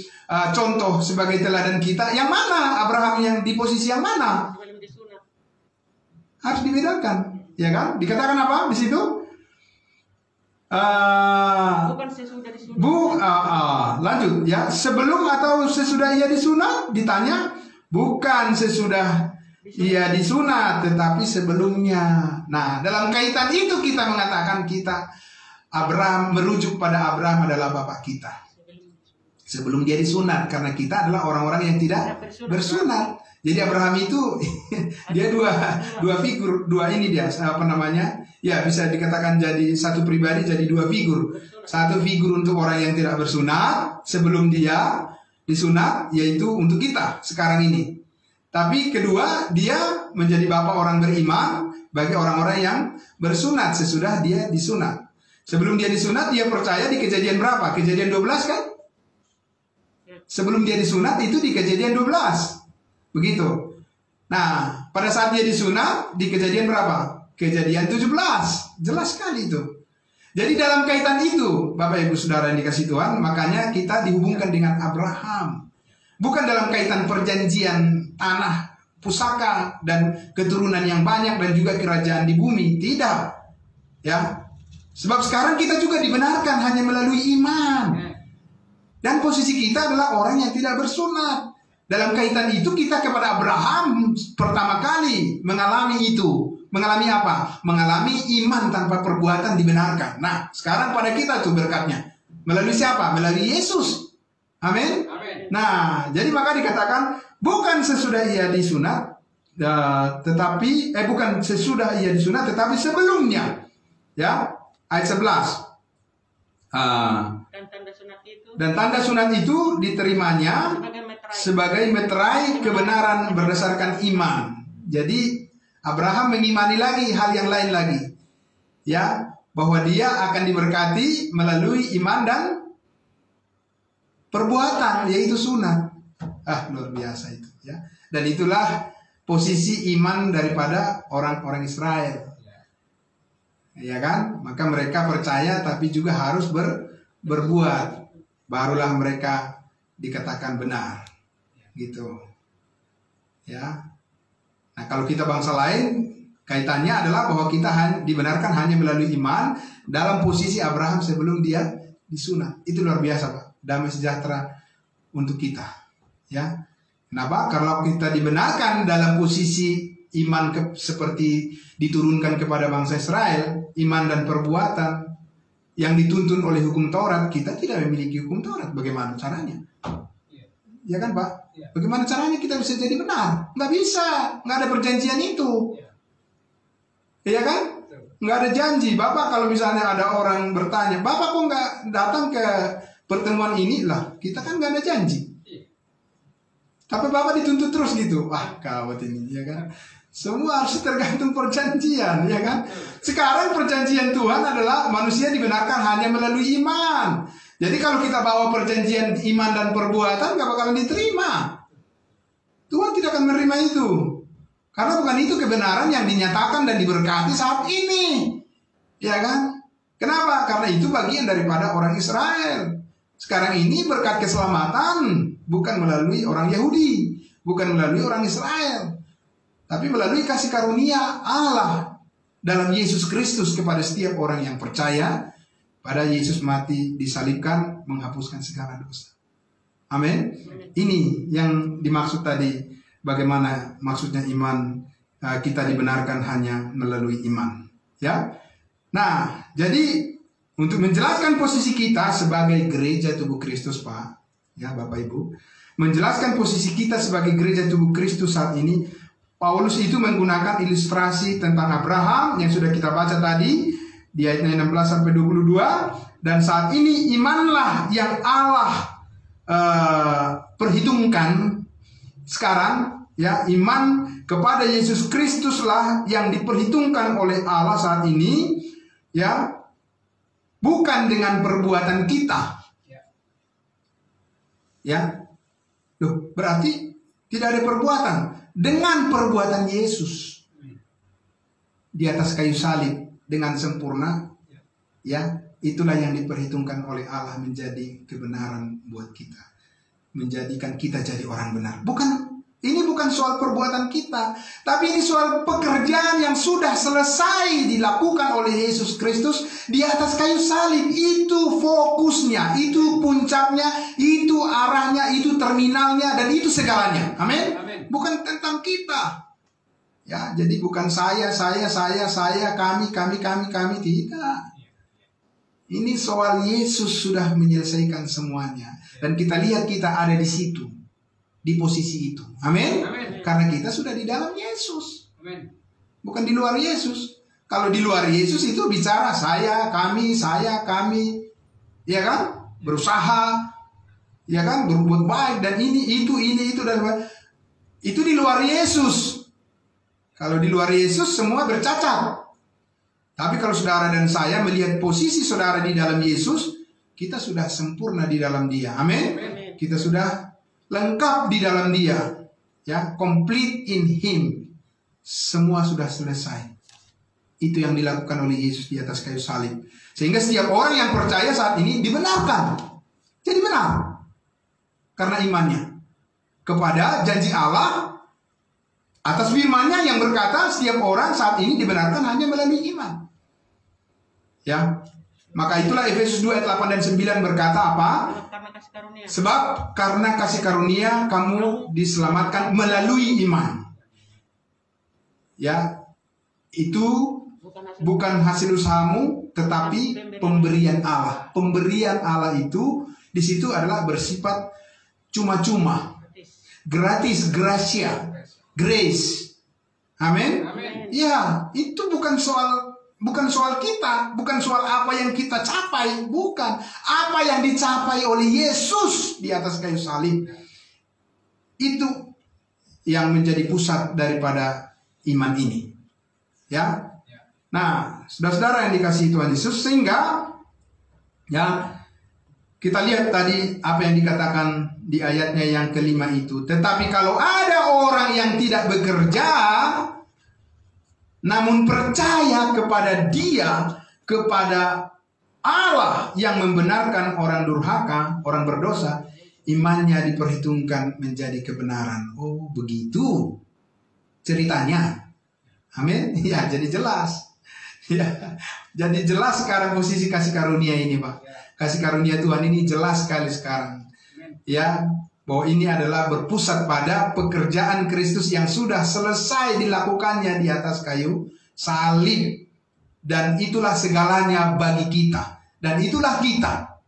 contoh, sebagai teladan kita, yang mana Abraham yang di posisi yang mana? Harus dibedakan, ya kan? Dikatakan apa di situ? Bukan sesudah disunat. Lanjut ya. Sebelum atau sesudah ia disunat? Ditanya, bukan sesudah ia disunat, tetapi sebelumnya. Nah, dalam kaitan itu kita mengatakan Abraham merujuk pada Abraham adalah bapak kita. Sebelum dia disunat, karena kita adalah orang-orang yang tidak bersunat. Jadi Abraham itu dia dua figur, ya bisa dikatakan jadi satu pribadi, jadi dua figur. Satu figur untuk orang yang tidak bersunat sebelum dia disunat, yaitu untuk kita sekarang ini. Tapi kedua, dia menjadi bapak orang beriman bagi orang-orang yang bersunat sesudah dia disunat. Sebelum dia disunat, dia percaya di Kejadian berapa? Kejadian 12 kan? Sebelum dia disunat itu di Kejadian 12. Begitu. Nah, pada saat dia disunat di Kejadian berapa? Kejadian 17. Jelas sekali itu. Jadi dalam kaitan itu, Bapak Ibu Saudara yang dikasih Tuhan, makanya kita dihubungkan dengan Abraham. Bukan dalam kaitan perjanjian tanah, pusaka, dan keturunan yang banyak, dan juga kerajaan di bumi. Tidak. Ya. Sebab sekarang kita juga dibenarkan hanya melalui iman. Dan posisi kita adalah orang yang tidak bersunat. Dalam kaitan itu kita kepada Abraham pertama kali mengalami itu. Mengalami apa? Mengalami iman tanpa perbuatan dibenarkan. Nah, sekarang pada kita tuh berkatnya. Melalui siapa? Melalui Yesus. Amin. Nah, jadi maka dikatakan bukan sesudah ia disunat, bukan sesudah ia disunat, tetapi sebelumnya. Ya, ayat 11. Dan tanda sunat itu diterimanya sebagai meterai kebenaran berdasarkan iman. Jadi Abraham mengimani lagi hal yang lain lagi, ya, bahwa dia akan diberkati melalui iman dan perbuatan, yaitu sunat. Luar biasa itu, ya. Dan itulah posisi iman daripada orang-orang Israel, ya kan? Maka mereka percaya tapi juga harus berbuat, barulah mereka dikatakan benar, gitu, ya. Nah, kalau kita bangsa lain, kaitannya adalah bahwa kita dibenarkan hanya melalui iman dalam posisi Abraham sebelum dia disunat. Itu luar biasa, Pak. Damai sejahtera untuk kita, ya. Kenapa? Kalau kita dibenarkan dalam posisi iman seperti diturunkan kepada bangsa Israel, iman dan perbuatan yang dituntun oleh hukum Taurat, kita tidak memiliki hukum Taurat. Bagaimana caranya? Ya kan, Pak? Bagaimana caranya kita bisa jadi benar? Nggak bisa, nggak ada perjanjian itu. Iya kan? Nggak ada janji. Bapak kalau misalnya ada orang bertanya, Bapak kok nggak datang ke pertemuan ini? Lah, kita kan nggak ada janji. Tapi Bapak dituntut terus gitu. Wah, kawat ini, ya kan? Semua harus tergantung perjanjian, ya kan? Sekarang perjanjian Tuhan adalah manusia dibenarkan hanya melalui iman. Jadi kalau kita bawa perjanjian iman dan perbuatan, gak bakalan diterima. Tuhan tidak akan menerima itu. Karena bukan itu kebenaran yang dinyatakan dan diberkati saat ini, ya kan? Kenapa? Karena itu bagian daripada orang Israel. Sekarang ini berkat keselamatan bukan melalui orang Yahudi, bukan melalui orang Israel, tapi melalui kasih karunia Allah dalam Yesus Kristus kepada setiap orang yang percaya pada Yesus mati disalibkan menghapuskan segala dosa. Amin. Ini yang dimaksud tadi, bagaimana maksudnya iman, kita dibenarkan hanya melalui iman, ya. Nah, jadi untuk menjelaskan posisi kita sebagai gereja tubuh Kristus, Pak, ya Bapak Ibu, menjelaskan posisi kita sebagai gereja tubuh Kristus saat ini, Paulus itu menggunakan ilustrasi tentang Abraham yang sudah kita baca tadi di ayat 16 sampai 22, dan saat ini imanlah yang Allah perhitungkan sekarang, ya, iman kepada Yesus Kristuslah yang diperhitungkan oleh Allah saat ini, ya, bukan dengan perbuatan kita, Ya. Loh, berarti tidak ada perbuatan. Dengan perbuatan Yesus di atas kayu salib dengan sempurna, ya, itulah yang diperhitungkan oleh Allah menjadi kebenaran buat kita. Menjadikan kita jadi orang benar. Ini bukan soal perbuatan kita, tapi ini soal pekerjaan yang sudah selesai dilakukan oleh Yesus Kristus di atas kayu salib. Itu fokusnya, itu puncaknya, itu arahnya, itu terminalnya, dan itu segalanya. Amin. Bukan tentang kita. Ya, jadi bukan saya, kami, tidak. Ini soal Yesus sudah menyelesaikan semuanya. Dan kita lihat kita ada di situ. Di posisi itu. Amin. Karena kita sudah di dalam Yesus. Amin. Bukan di luar Yesus. Kalau di luar Yesus itu bicara saya, kami. Ya kan? Berusaha. Ya kan? Berbuat baik. Dan ini, itu. Dan itu di luar Yesus. Kalau di luar Yesus semua bercacat. Tapi kalau saudara dan saya melihat posisi saudara di dalam Yesus, kita sudah sempurna di dalam Dia. Amin. Kita sudah lengkap di dalam Dia, ya, complete in Him. Semua sudah selesai. Itu yang dilakukan oleh Yesus di atas kayu salib. Sehingga setiap orang yang percaya saat ini dibenarkan. Jadi benar. Karena imannya kepada janji Allah atas firman-Nya yang berkata setiap orang saat ini dibenarkan hanya melalui iman. Ya. Maka itulah Efesus 2 ayat 8 dan 9 berkata apa? Sebab karena kasih karunia kamu diselamatkan melalui iman. Ya, itu bukan hasil usahamu, tetapi pemberian Allah. Pemberian Allah itu di situ adalah bersifat cuma-cuma, gratis, gracia, grace. Amin. Ya, itu bukan soal kita, bukan soal apa yang kita capai, bukan. Apa yang dicapai oleh Yesus di atas kayu salib. Itu yang menjadi pusat daripada iman ini. Ya. Nah, saudara-saudara yang dikasihi Tuhan Yesus, sehingga ya kita lihat tadi apa yang dikatakan di ayatnya yang kelima itu. Tetapi kalau ada orang yang tidak bekerja namun percaya kepada Dia, kepada Allah yang membenarkan orang durhaka, orang berdosa, imannya diperhitungkan menjadi kebenaran. Oh, begitu ceritanya. Amin. Ya, jadi jelas. Ya, jadi jelas sekarang posisi kasih karunia ini, Pak. Kasih karunia Tuhan ini jelas sekali sekarang. Ya, bahwa ini adalah berpusat pada pekerjaan Kristus yang sudah selesai dilakukannya di atas kayu salib. Dan itulah segalanya bagi kita. Dan itulah kita.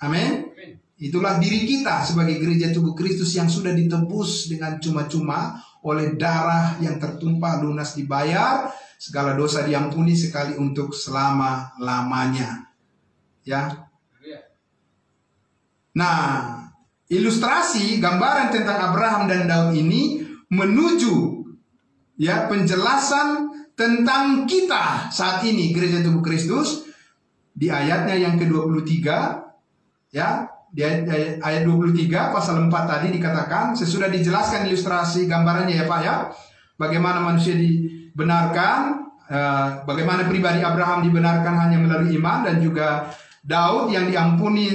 Amin. Itulah diri kita sebagai gereja tubuh Kristus yang sudah ditebus dengan cuma-cuma oleh darah yang tertumpah lunas dibayar. Segala dosa diampuni sekali untuk selama-lamanya. Ya. Nah, ilustrasi gambaran tentang Abraham dan Daud ini menuju ya penjelasan tentang kita saat ini gereja tubuh Kristus di ayatnya yang ke-23 ya, di ayat 23 pasal 4 tadi dikatakan sesudah dijelaskan ilustrasi gambarannya ya Pak ya, bagaimana manusia dibenarkan, bagaimana pribadi Abraham dibenarkan hanya melalui iman, dan juga Daud yang diampuni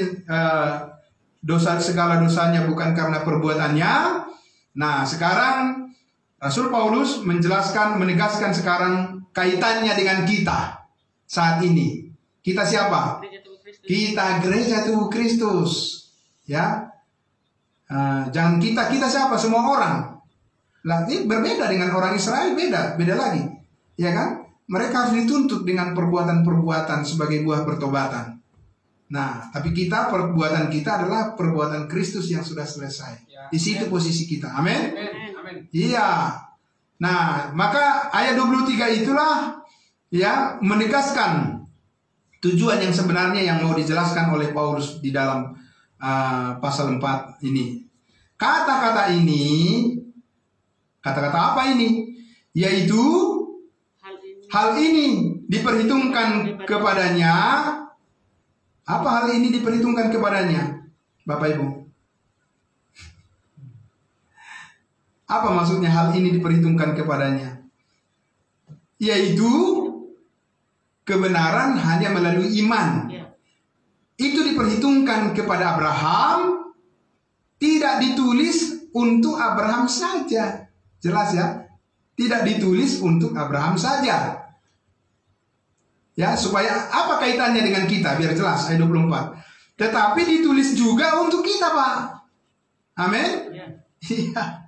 segala dosanya bukan karena perbuatannya. Nah, sekarang Rasul Paulus menjelaskan, menegaskan sekarang kaitannya dengan kita saat ini. Kita siapa? Kita gereja tubuh Kristus. Ya, jangan kita siapa? Semua orang. Lah, ini berbeda dengan orang Israel, beda lagi. Ya kan? Mereka harus dituntut dengan perbuatan-perbuatan sebagai buah pertobatan. Nah, tapi perbuatan kita adalah perbuatan Kristus yang sudah selesai. Di situ posisi kita. Amin. Iya. Nah, maka ayat 23 itulah ya menegaskan tujuan yang sebenarnya yang mau dijelaskan oleh Paulus di dalam pasal 4 ini. Kata-kata apa ini? Yaitu hal ini diperhitungkan kepadanya. Apa hal ini diperhitungkan kepadanya, Bapak Ibu? Apa maksudnya hal ini diperhitungkan kepadanya? Yaitu kebenaran hanya melalui iman. Itu diperhitungkan kepada Abraham, tidak ditulis untuk Abraham saja. Jelas ya? Tidak ditulis untuk Abraham saja. Ya, supaya apa kaitannya dengan kita? Biar jelas ayat 24. Tetapi ditulis juga untuk kita, Pak. Amin. Iya.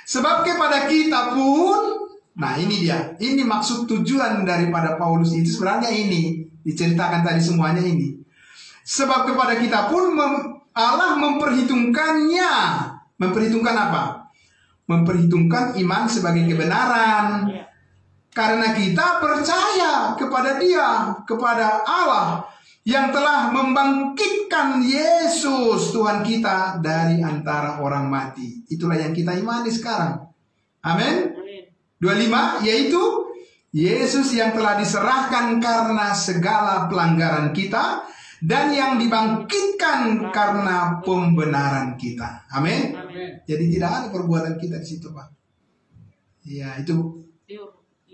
Sebab kepada kita pun, nah ini dia. Ini maksud tujuan daripada Paulus itu sebenarnya ini. Diceritakan tadi semuanya ini. Sebab kepada kita pun Allah memperhitungkannya. Memperhitungkan apa? Memperhitungkan iman sebagai kebenaran. Karena kita percaya kepada Dia, kepada Allah yang telah membangkitkan Yesus Tuhan kita dari antara orang mati. Itulah yang kita imani sekarang. Amin. 25, yaitu Yesus yang telah diserahkan karena segala pelanggaran kita dan yang dibangkitkan karena pembenaran kita. Amin. Jadi tidak ada perbuatan kita di situ, Pak. Ya, itu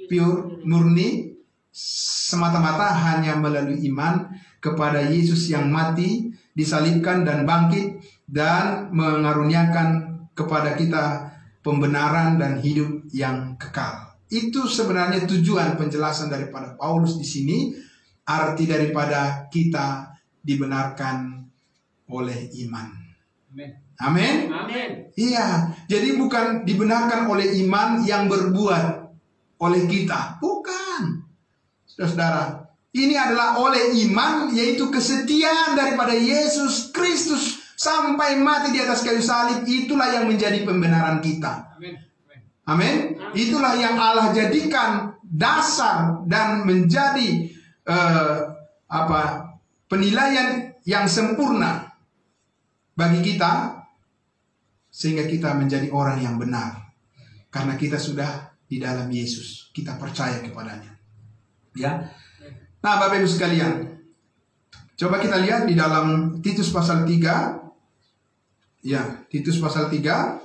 pure, murni, semata-mata hanya melalui iman kepada Yesus yang mati, disalibkan dan bangkit, dan mengaruniakan kepada kita pembenaran dan hidup yang kekal. Itu sebenarnya tujuan penjelasan daripada Paulus di sini. Arti daripada kita dibenarkan oleh iman. Amin. Iya, jadi bukan dibenarkan oleh iman yang berbuat oleh kita, bukan, saudara. Ini adalah oleh iman, yaitu kesetiaan daripada Yesus Kristus sampai mati di atas kayu salib. Itulah yang menjadi pembenaran kita. Amin. Itulah yang Allah jadikan dasar dan menjadi penilaian yang sempurna bagi kita, sehingga kita menjadi orang yang benar karena kita sudah di dalam Yesus, kita percaya kepadanya. Ya. Nah, Bapak Ibu sekalian, coba kita lihat di dalam Titus pasal 3. Ya, Titus pasal 3.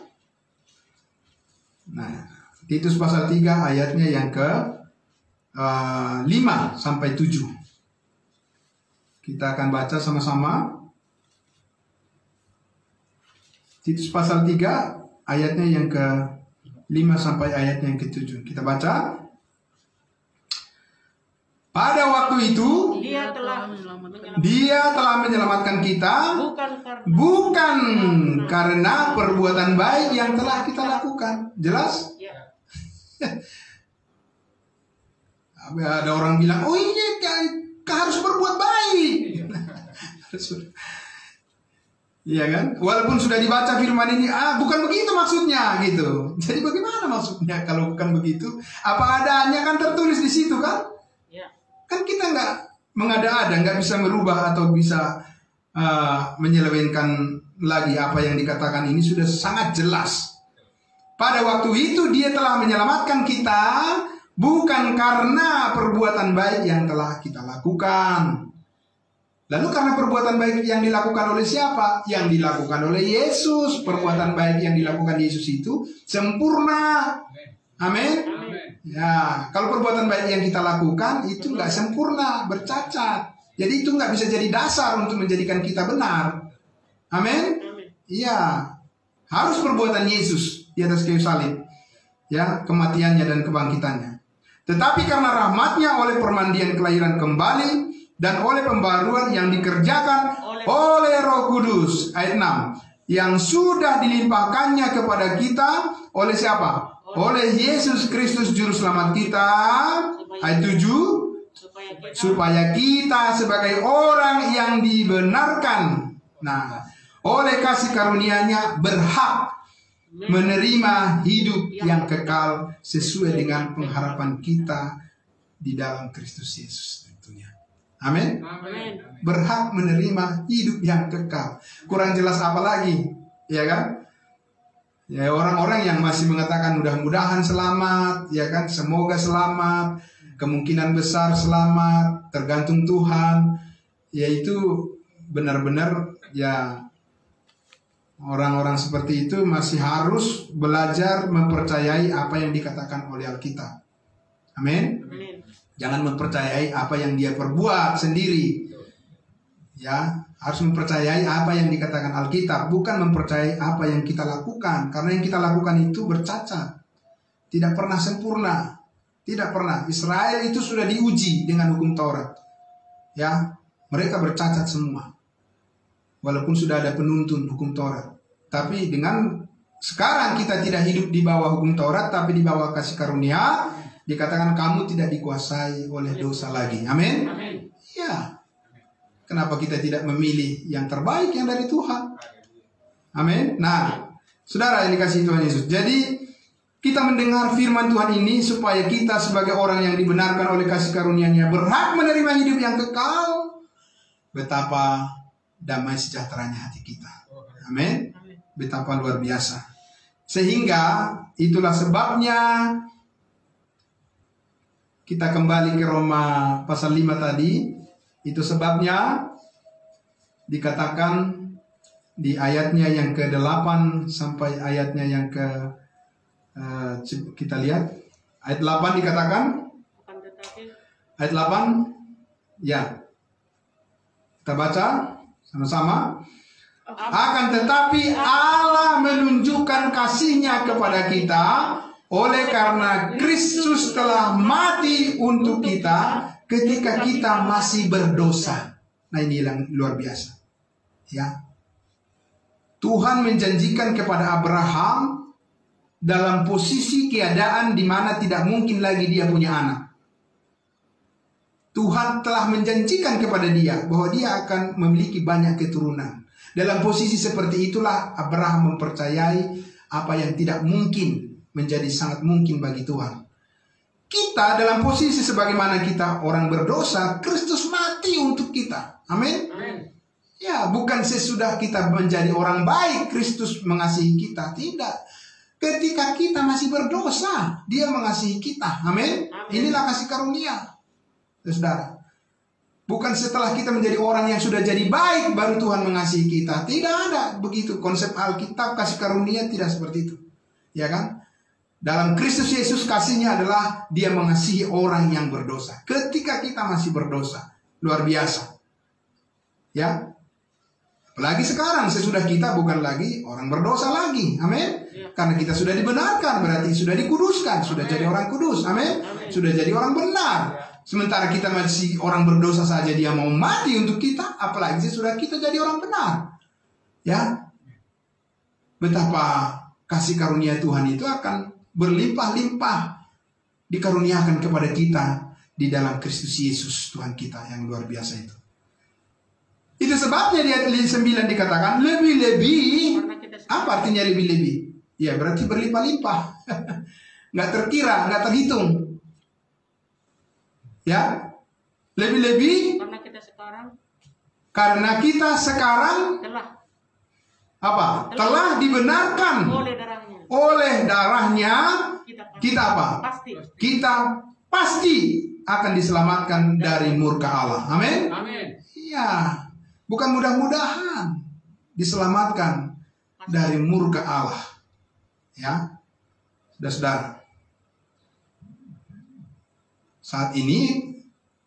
Nah, Titus pasal 3 ayatnya yang ke 5 sampai 7. Kita akan baca sama-sama. Titus pasal 3 ayatnya yang ke 5 sampai ayatnya yang ke-7. Kita baca. Pada waktu itu Dia telah menyelamatkan kita bukan karena perbuatan baik yang telah kita lakukan. Jelas? Ada orang bilang, oh ini harus berbuat baik. Iya kan? Walaupun sudah dibaca firman ini, bukan begitu maksudnya gitu. Jadi bagaimana maksudnya kalau bukan begitu? Apa adanya kan tertulis di situ kan? Kan kita nggak mengada-ada, nggak bisa merubah atau bisa menyelewengkan lagi apa yang dikatakan ini sudah sangat jelas. Pada waktu itu Dia telah menyelamatkan kita bukan karena perbuatan baik yang telah kita lakukan. Lalu karena perbuatan baik yang dilakukan oleh siapa? Yang dilakukan oleh Yesus. Perbuatan baik yang dilakukan Yesus itu sempurna. Amin. Ya, kalau perbuatan baik yang kita lakukan itu nggak sempurna, bercacat. Jadi itu nggak bisa jadi dasar untuk menjadikan kita benar. Amin. Iya, harus perbuatan Yesus di atas kayu salib, ya, kematiannya dan kebangkitannya. Tetapi karena rahmatnya oleh permandian kelahiran kembali dan oleh pembaruan yang dikerjakan oleh Roh Kudus, ayat 6, yang sudah dilimpahkannya kepada kita oleh siapa? Oleh Yesus Kristus Juru Selamat kita, ayat 7, supaya kita sebagai orang yang dibenarkan, nah, oleh kasih karunia-Nya berhak menerima hidup yang kekal sesuai dengan pengharapan kita di dalam Kristus Yesus tentunya. Amin. Berhak menerima hidup yang kekal. Kurang jelas apa lagi, ya kan? Ya, orang-orang yang masih mengatakan mudah-mudahan selamat, ya kan? Semoga selamat, kemungkinan besar selamat, tergantung Tuhan. Yaitu benar-benar ya Orang-orang seperti itu masih harus belajar mempercayai apa yang dikatakan oleh Alkitab. Amin. Jangan mempercayai apa yang dia perbuat sendiri. Ya, harus mempercayai apa yang dikatakan Alkitab, bukan mempercayai apa yang kita lakukan, karena yang kita lakukan itu bercacat. Tidak pernah sempurna. Tidak pernah. Israel itu sudah diuji dengan hukum Taurat. Ya, mereka bercacat semua. Walaupun sudah ada penuntun hukum Taurat. Tapi dengan sekarang kita tidak hidup di bawah hukum Taurat, tapi di bawah kasih karunia, dikatakan kamu tidak dikuasai oleh dosa lagi. Amin. Ya. Kenapa kita tidak memilih yang terbaik yang dari Tuhan? Amin. Nah, saudara yang dikasihi Tuhan Yesus. Jadi kita mendengar firman Tuhan ini supaya kita sebagai orang yang dibenarkan oleh kasih karunia-Nya berhak menerima hidup yang kekal. Betapa damai sejahteranya hati kita. Amin. Betapa luar biasa. Sehingga itulah sebabnya kita kembali ke Roma pasal 5 tadi. Itu sebabnya dikatakan di ayatnya yang ke-8 sampai ayatnya yang kita lihat ayat 8 dikatakan, ayat 8 ya, kita baca sama-sama. Akan tetapi Allah menunjukkan kasih-Nya kepada kita oleh karena Kristus telah mati untuk kita ketika kita masih berdosa. Nah, ini yang luar biasa. Ya. Tuhan menjanjikan kepada Abraham dalam posisi keadaan di mana tidak mungkin lagi dia punya anak. Tuhan telah menjanjikan kepada dia bahwa dia akan memiliki banyak keturunan. Dalam posisi seperti itulah Abraham mempercayai apa yang tidak mungkin menjadi sangat mungkin bagi Tuhan. Kita dalam posisi sebagaimana kita orang berdosa, Kristus mati untuk kita. Amin. Ya, bukan sesudah kita menjadi orang baik Kristus mengasihi kita, tidak. Ketika kita masih berdosa, Dia mengasihi kita. Amin. Inilah kasih karunia. Saudara, bukan setelah kita menjadi orang yang sudah jadi baik baru Tuhan mengasihi kita. Tidak ada begitu. Konsep Alkitab kasih karunia tidak seperti itu. Ya kan? Dalam Kristus Yesus kasih-Nya adalah Dia mengasihi orang yang berdosa. Ketika kita masih berdosa, luar biasa. Ya. Apalagi sekarang sesudah kita bukan lagi orang berdosa lagi. Amin. Karena kita sudah dibenarkan, berarti sudah dikuduskan, sudah jadi orang kudus. Amin. Sudah jadi orang benar. Sementara kita masih orang berdosa saja Dia mau mati untuk kita, apalagi sesudah kita jadi orang benar. Ya. Betapa kasih karunia Tuhan itu akan berlimpah-limpah dikaruniakan kepada kita di dalam Kristus Yesus Tuhan kita yang luar biasa itu. Itu sebabnya di ayat 9 dikatakan lebih-lebih. Apa artinya lebih-lebih? Ya berarti berlimpah-limpah. Nggak terkira, nggak terhitung. Ya, lebih-lebih karena kita sekarang telah dibenarkan oleh darahnya. Kita apa? Kita pasti akan diselamatkan dari murka Allah. Amin. Iya. Bukan mudah-mudahan diselamatkan dari murka Allah. Ya. Saudara-saudara. Saat ini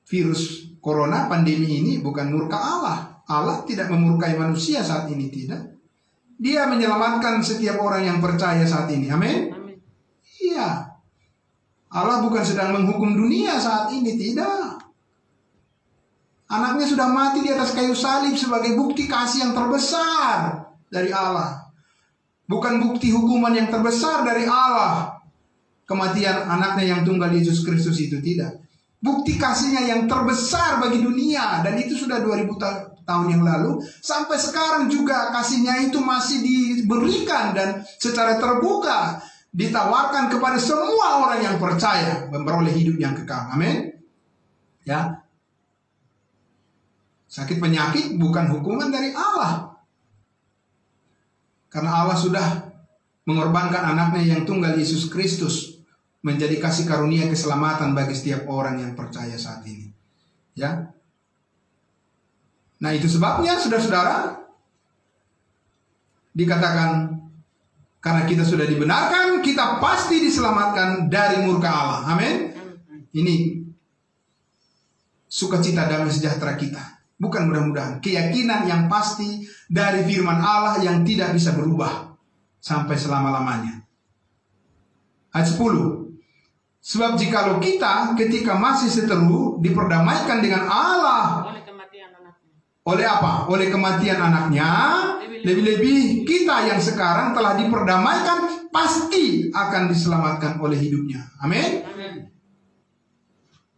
virus corona, pandemi ini bukan murka Allah. Allah tidak memurkai manusia saat ini, tidak. Dia menyelamatkan setiap orang yang percaya saat ini. Amin. Iya. Allah bukan sedang menghukum dunia saat ini, tidak. Anaknya sudah mati di atas kayu salib sebagai bukti kasih yang terbesar dari Allah. Bukan bukti hukuman yang terbesar dari Allah. Kematian anaknya yang tunggal Yesus Kristus itu tidak. Bukti kasihnya yang terbesar bagi dunia. Dan itu sudah 2000 tahun yang lalu. Sampai sekarang juga kasihnya itu masih diberikan dan secara terbuka ditawarkan kepada semua orang yang percaya memperoleh hidup yang kekal. Amin. Ya. Sakit penyakit bukan hukuman dari Allah. Karena Allah sudah mengorbankan anaknya yang tunggal Yesus Kristus menjadi kasih karunia keselamatan bagi setiap orang yang percaya saat ini. Ya. Nah, itu sebabnya saudara-saudara, dikatakan karena kita sudah dibenarkan, kita pasti diselamatkan dari murka Allah. Amin. Ini sukacita damai sejahtera kita. Bukan mudah-mudahan, keyakinan yang pasti dari firman Allah yang tidak bisa berubah sampai selama-lamanya. Ayat 10. Sebab jikalau kita ketika masih seteru diperdamaikan dengan Allah oleh kematian anaknya. Oleh apa? Oleh kematian anaknya. Lebih-lebih kita yang sekarang telah diperdamaikan pasti akan diselamatkan oleh hidupnya. Amin.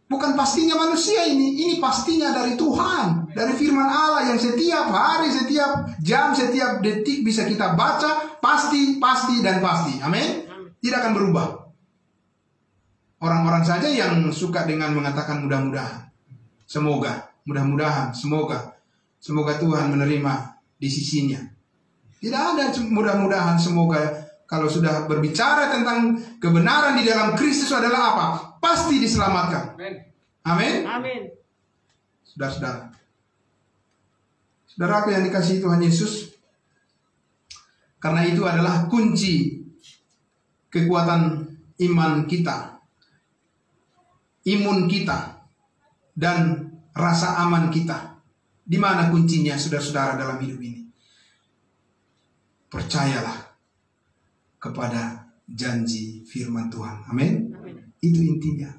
Bukan pastinya manusia ini pastinya dari Tuhan, dari firman Allah yang setiap hari, setiap jam, setiap detik bisa kita baca, pasti, dan pasti. Amin. Tidak akan berubah. Orang-orang saja yang suka dengan mengatakan mudah-mudahan, semoga, mudah-mudahan, semoga Tuhan menerima di sisinya. Tidak ada mudah-mudahan, semoga. Kalau sudah berbicara tentang kebenaran di dalam Kristus adalah apa? Pasti diselamatkan. Amin. Amin. Saudara-saudara, saudaraku yang dikasihi Tuhan Yesus, karena itu adalah kunci kekuatan iman kita, imun kita, dan rasa aman kita. Di mana kuncinya, saudara-saudara, dalam hidup ini? Percayalah kepada janji firman Tuhan. Amin. Itu intinya.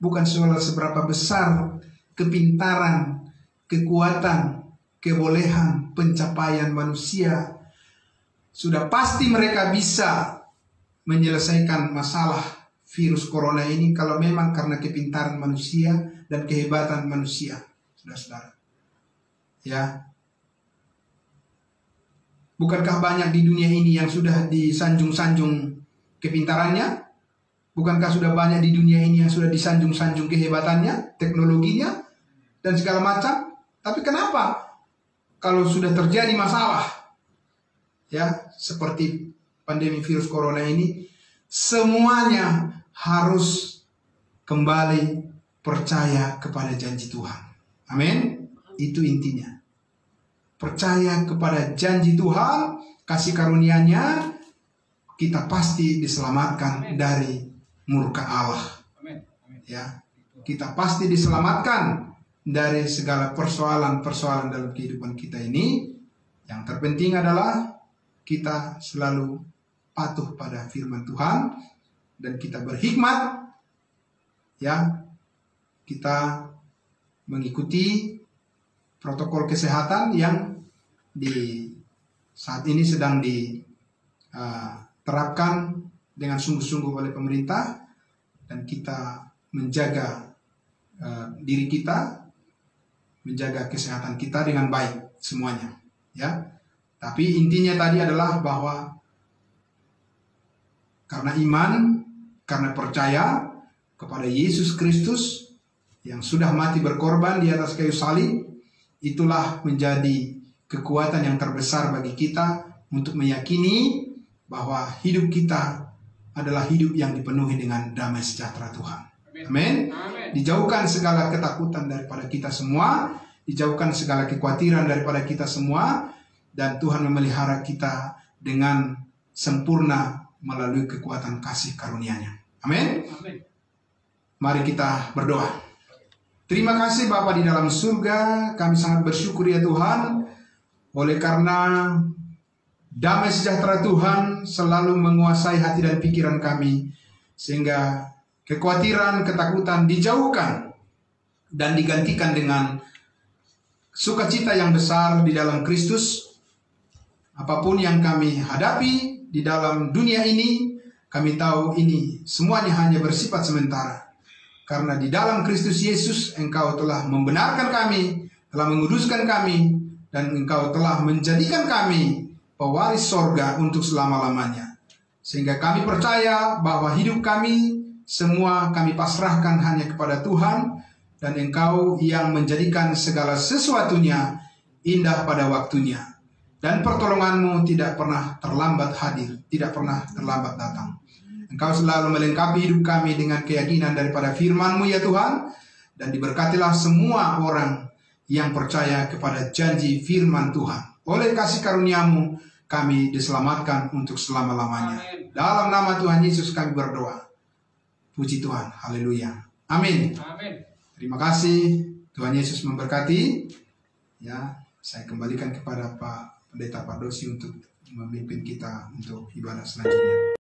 Bukan soal seberapa besar kepintaran, kekuatan, kebolehan, pencapaian manusia. Sudah pasti mereka bisa menyelesaikan masalah virus corona ini kalau memang karena kepintaran manusia dan kehebatan manusia. Saudara-saudara. Ya. Bukankah banyak di dunia ini yang sudah disanjung-sanjung kepintarannya? Bukankah sudah banyak di dunia ini yang sudah disanjung-sanjung kehebatannya, teknologinya, dan segala macam? Tapi kenapa kalau sudah terjadi masalah, ya seperti pandemi virus corona ini, semuanya harus kembali percaya kepada janji Tuhan. Amin. Itu intinya. Percaya kepada janji Tuhan, kasih karunia-Nya, kita pasti diselamatkan dari murka Allah. Ya, kita pasti diselamatkan dari segala persoalan-persoalan dalam kehidupan kita ini. Yang terpenting adalah kita selalu patuh pada firman Tuhan dan kita berhikmat. Ya, kita mengikuti protokol kesehatan yang di saat ini sedang diterapkan dengan sungguh-sungguh oleh pemerintah, dan kita menjaga diri kita, menjaga kesehatan kita dengan baik semuanya, ya. Tapi intinya tadi adalah bahwa karena iman, karena percaya kepada Yesus Kristus yang sudah mati berkorban di atas kayu salib, itulah menjadi kekuatan yang terbesar bagi kita untuk meyakini bahwa hidup kita adalah hidup yang dipenuhi dengan damai sejahtera Tuhan. Amin. Dijauhkan segala ketakutan daripada kita semua, dijauhkan segala kekhawatiran daripada kita semua, dan Tuhan memelihara kita dengan sempurna melalui kekuatan kasih karunia-Nya. Amin. Mari kita berdoa. Terima kasih Bapa di dalam surga, kami sangat bersyukur ya Tuhan, oleh karena damai sejahtera Tuhan selalu menguasai hati dan pikiran kami, sehingga kekhawatiran, ketakutan dijauhkan dan digantikan dengan sukacita yang besar di dalam Kristus. Apapun yang kami hadapi di dalam dunia ini, kami tahu ini semuanya hanya bersifat sementara. Karena di dalam Kristus Yesus Engkau telah membenarkan kami, telah menguduskan kami, dan Engkau telah menjadikan kami pewaris sorga untuk selama-lamanya. Sehingga kami percaya bahwa hidup kami semua kami pasrahkan hanya kepada Tuhan, dan Engkau yang menjadikan segala sesuatunya indah pada waktunya. Dan pertolongan-Mu tidak pernah terlambat hadir, tidak pernah terlambat datang. Engkau selalu melengkapi hidup kami dengan keyakinan daripada firman-Mu ya Tuhan, dan diberkatilah semua orang yang percaya kepada janji firman Tuhan. Oleh kasih karunia-Mu, kami diselamatkan untuk selama-lamanya. Dalam nama Tuhan Yesus kami berdoa. Puji Tuhan. Haleluya. Amin. Amin. Terima kasih. Tuhan Yesus memberkati. Ya, saya kembalikan kepada Pak Pendeta Pardosi untuk memimpin kita untuk ibadah selanjutnya.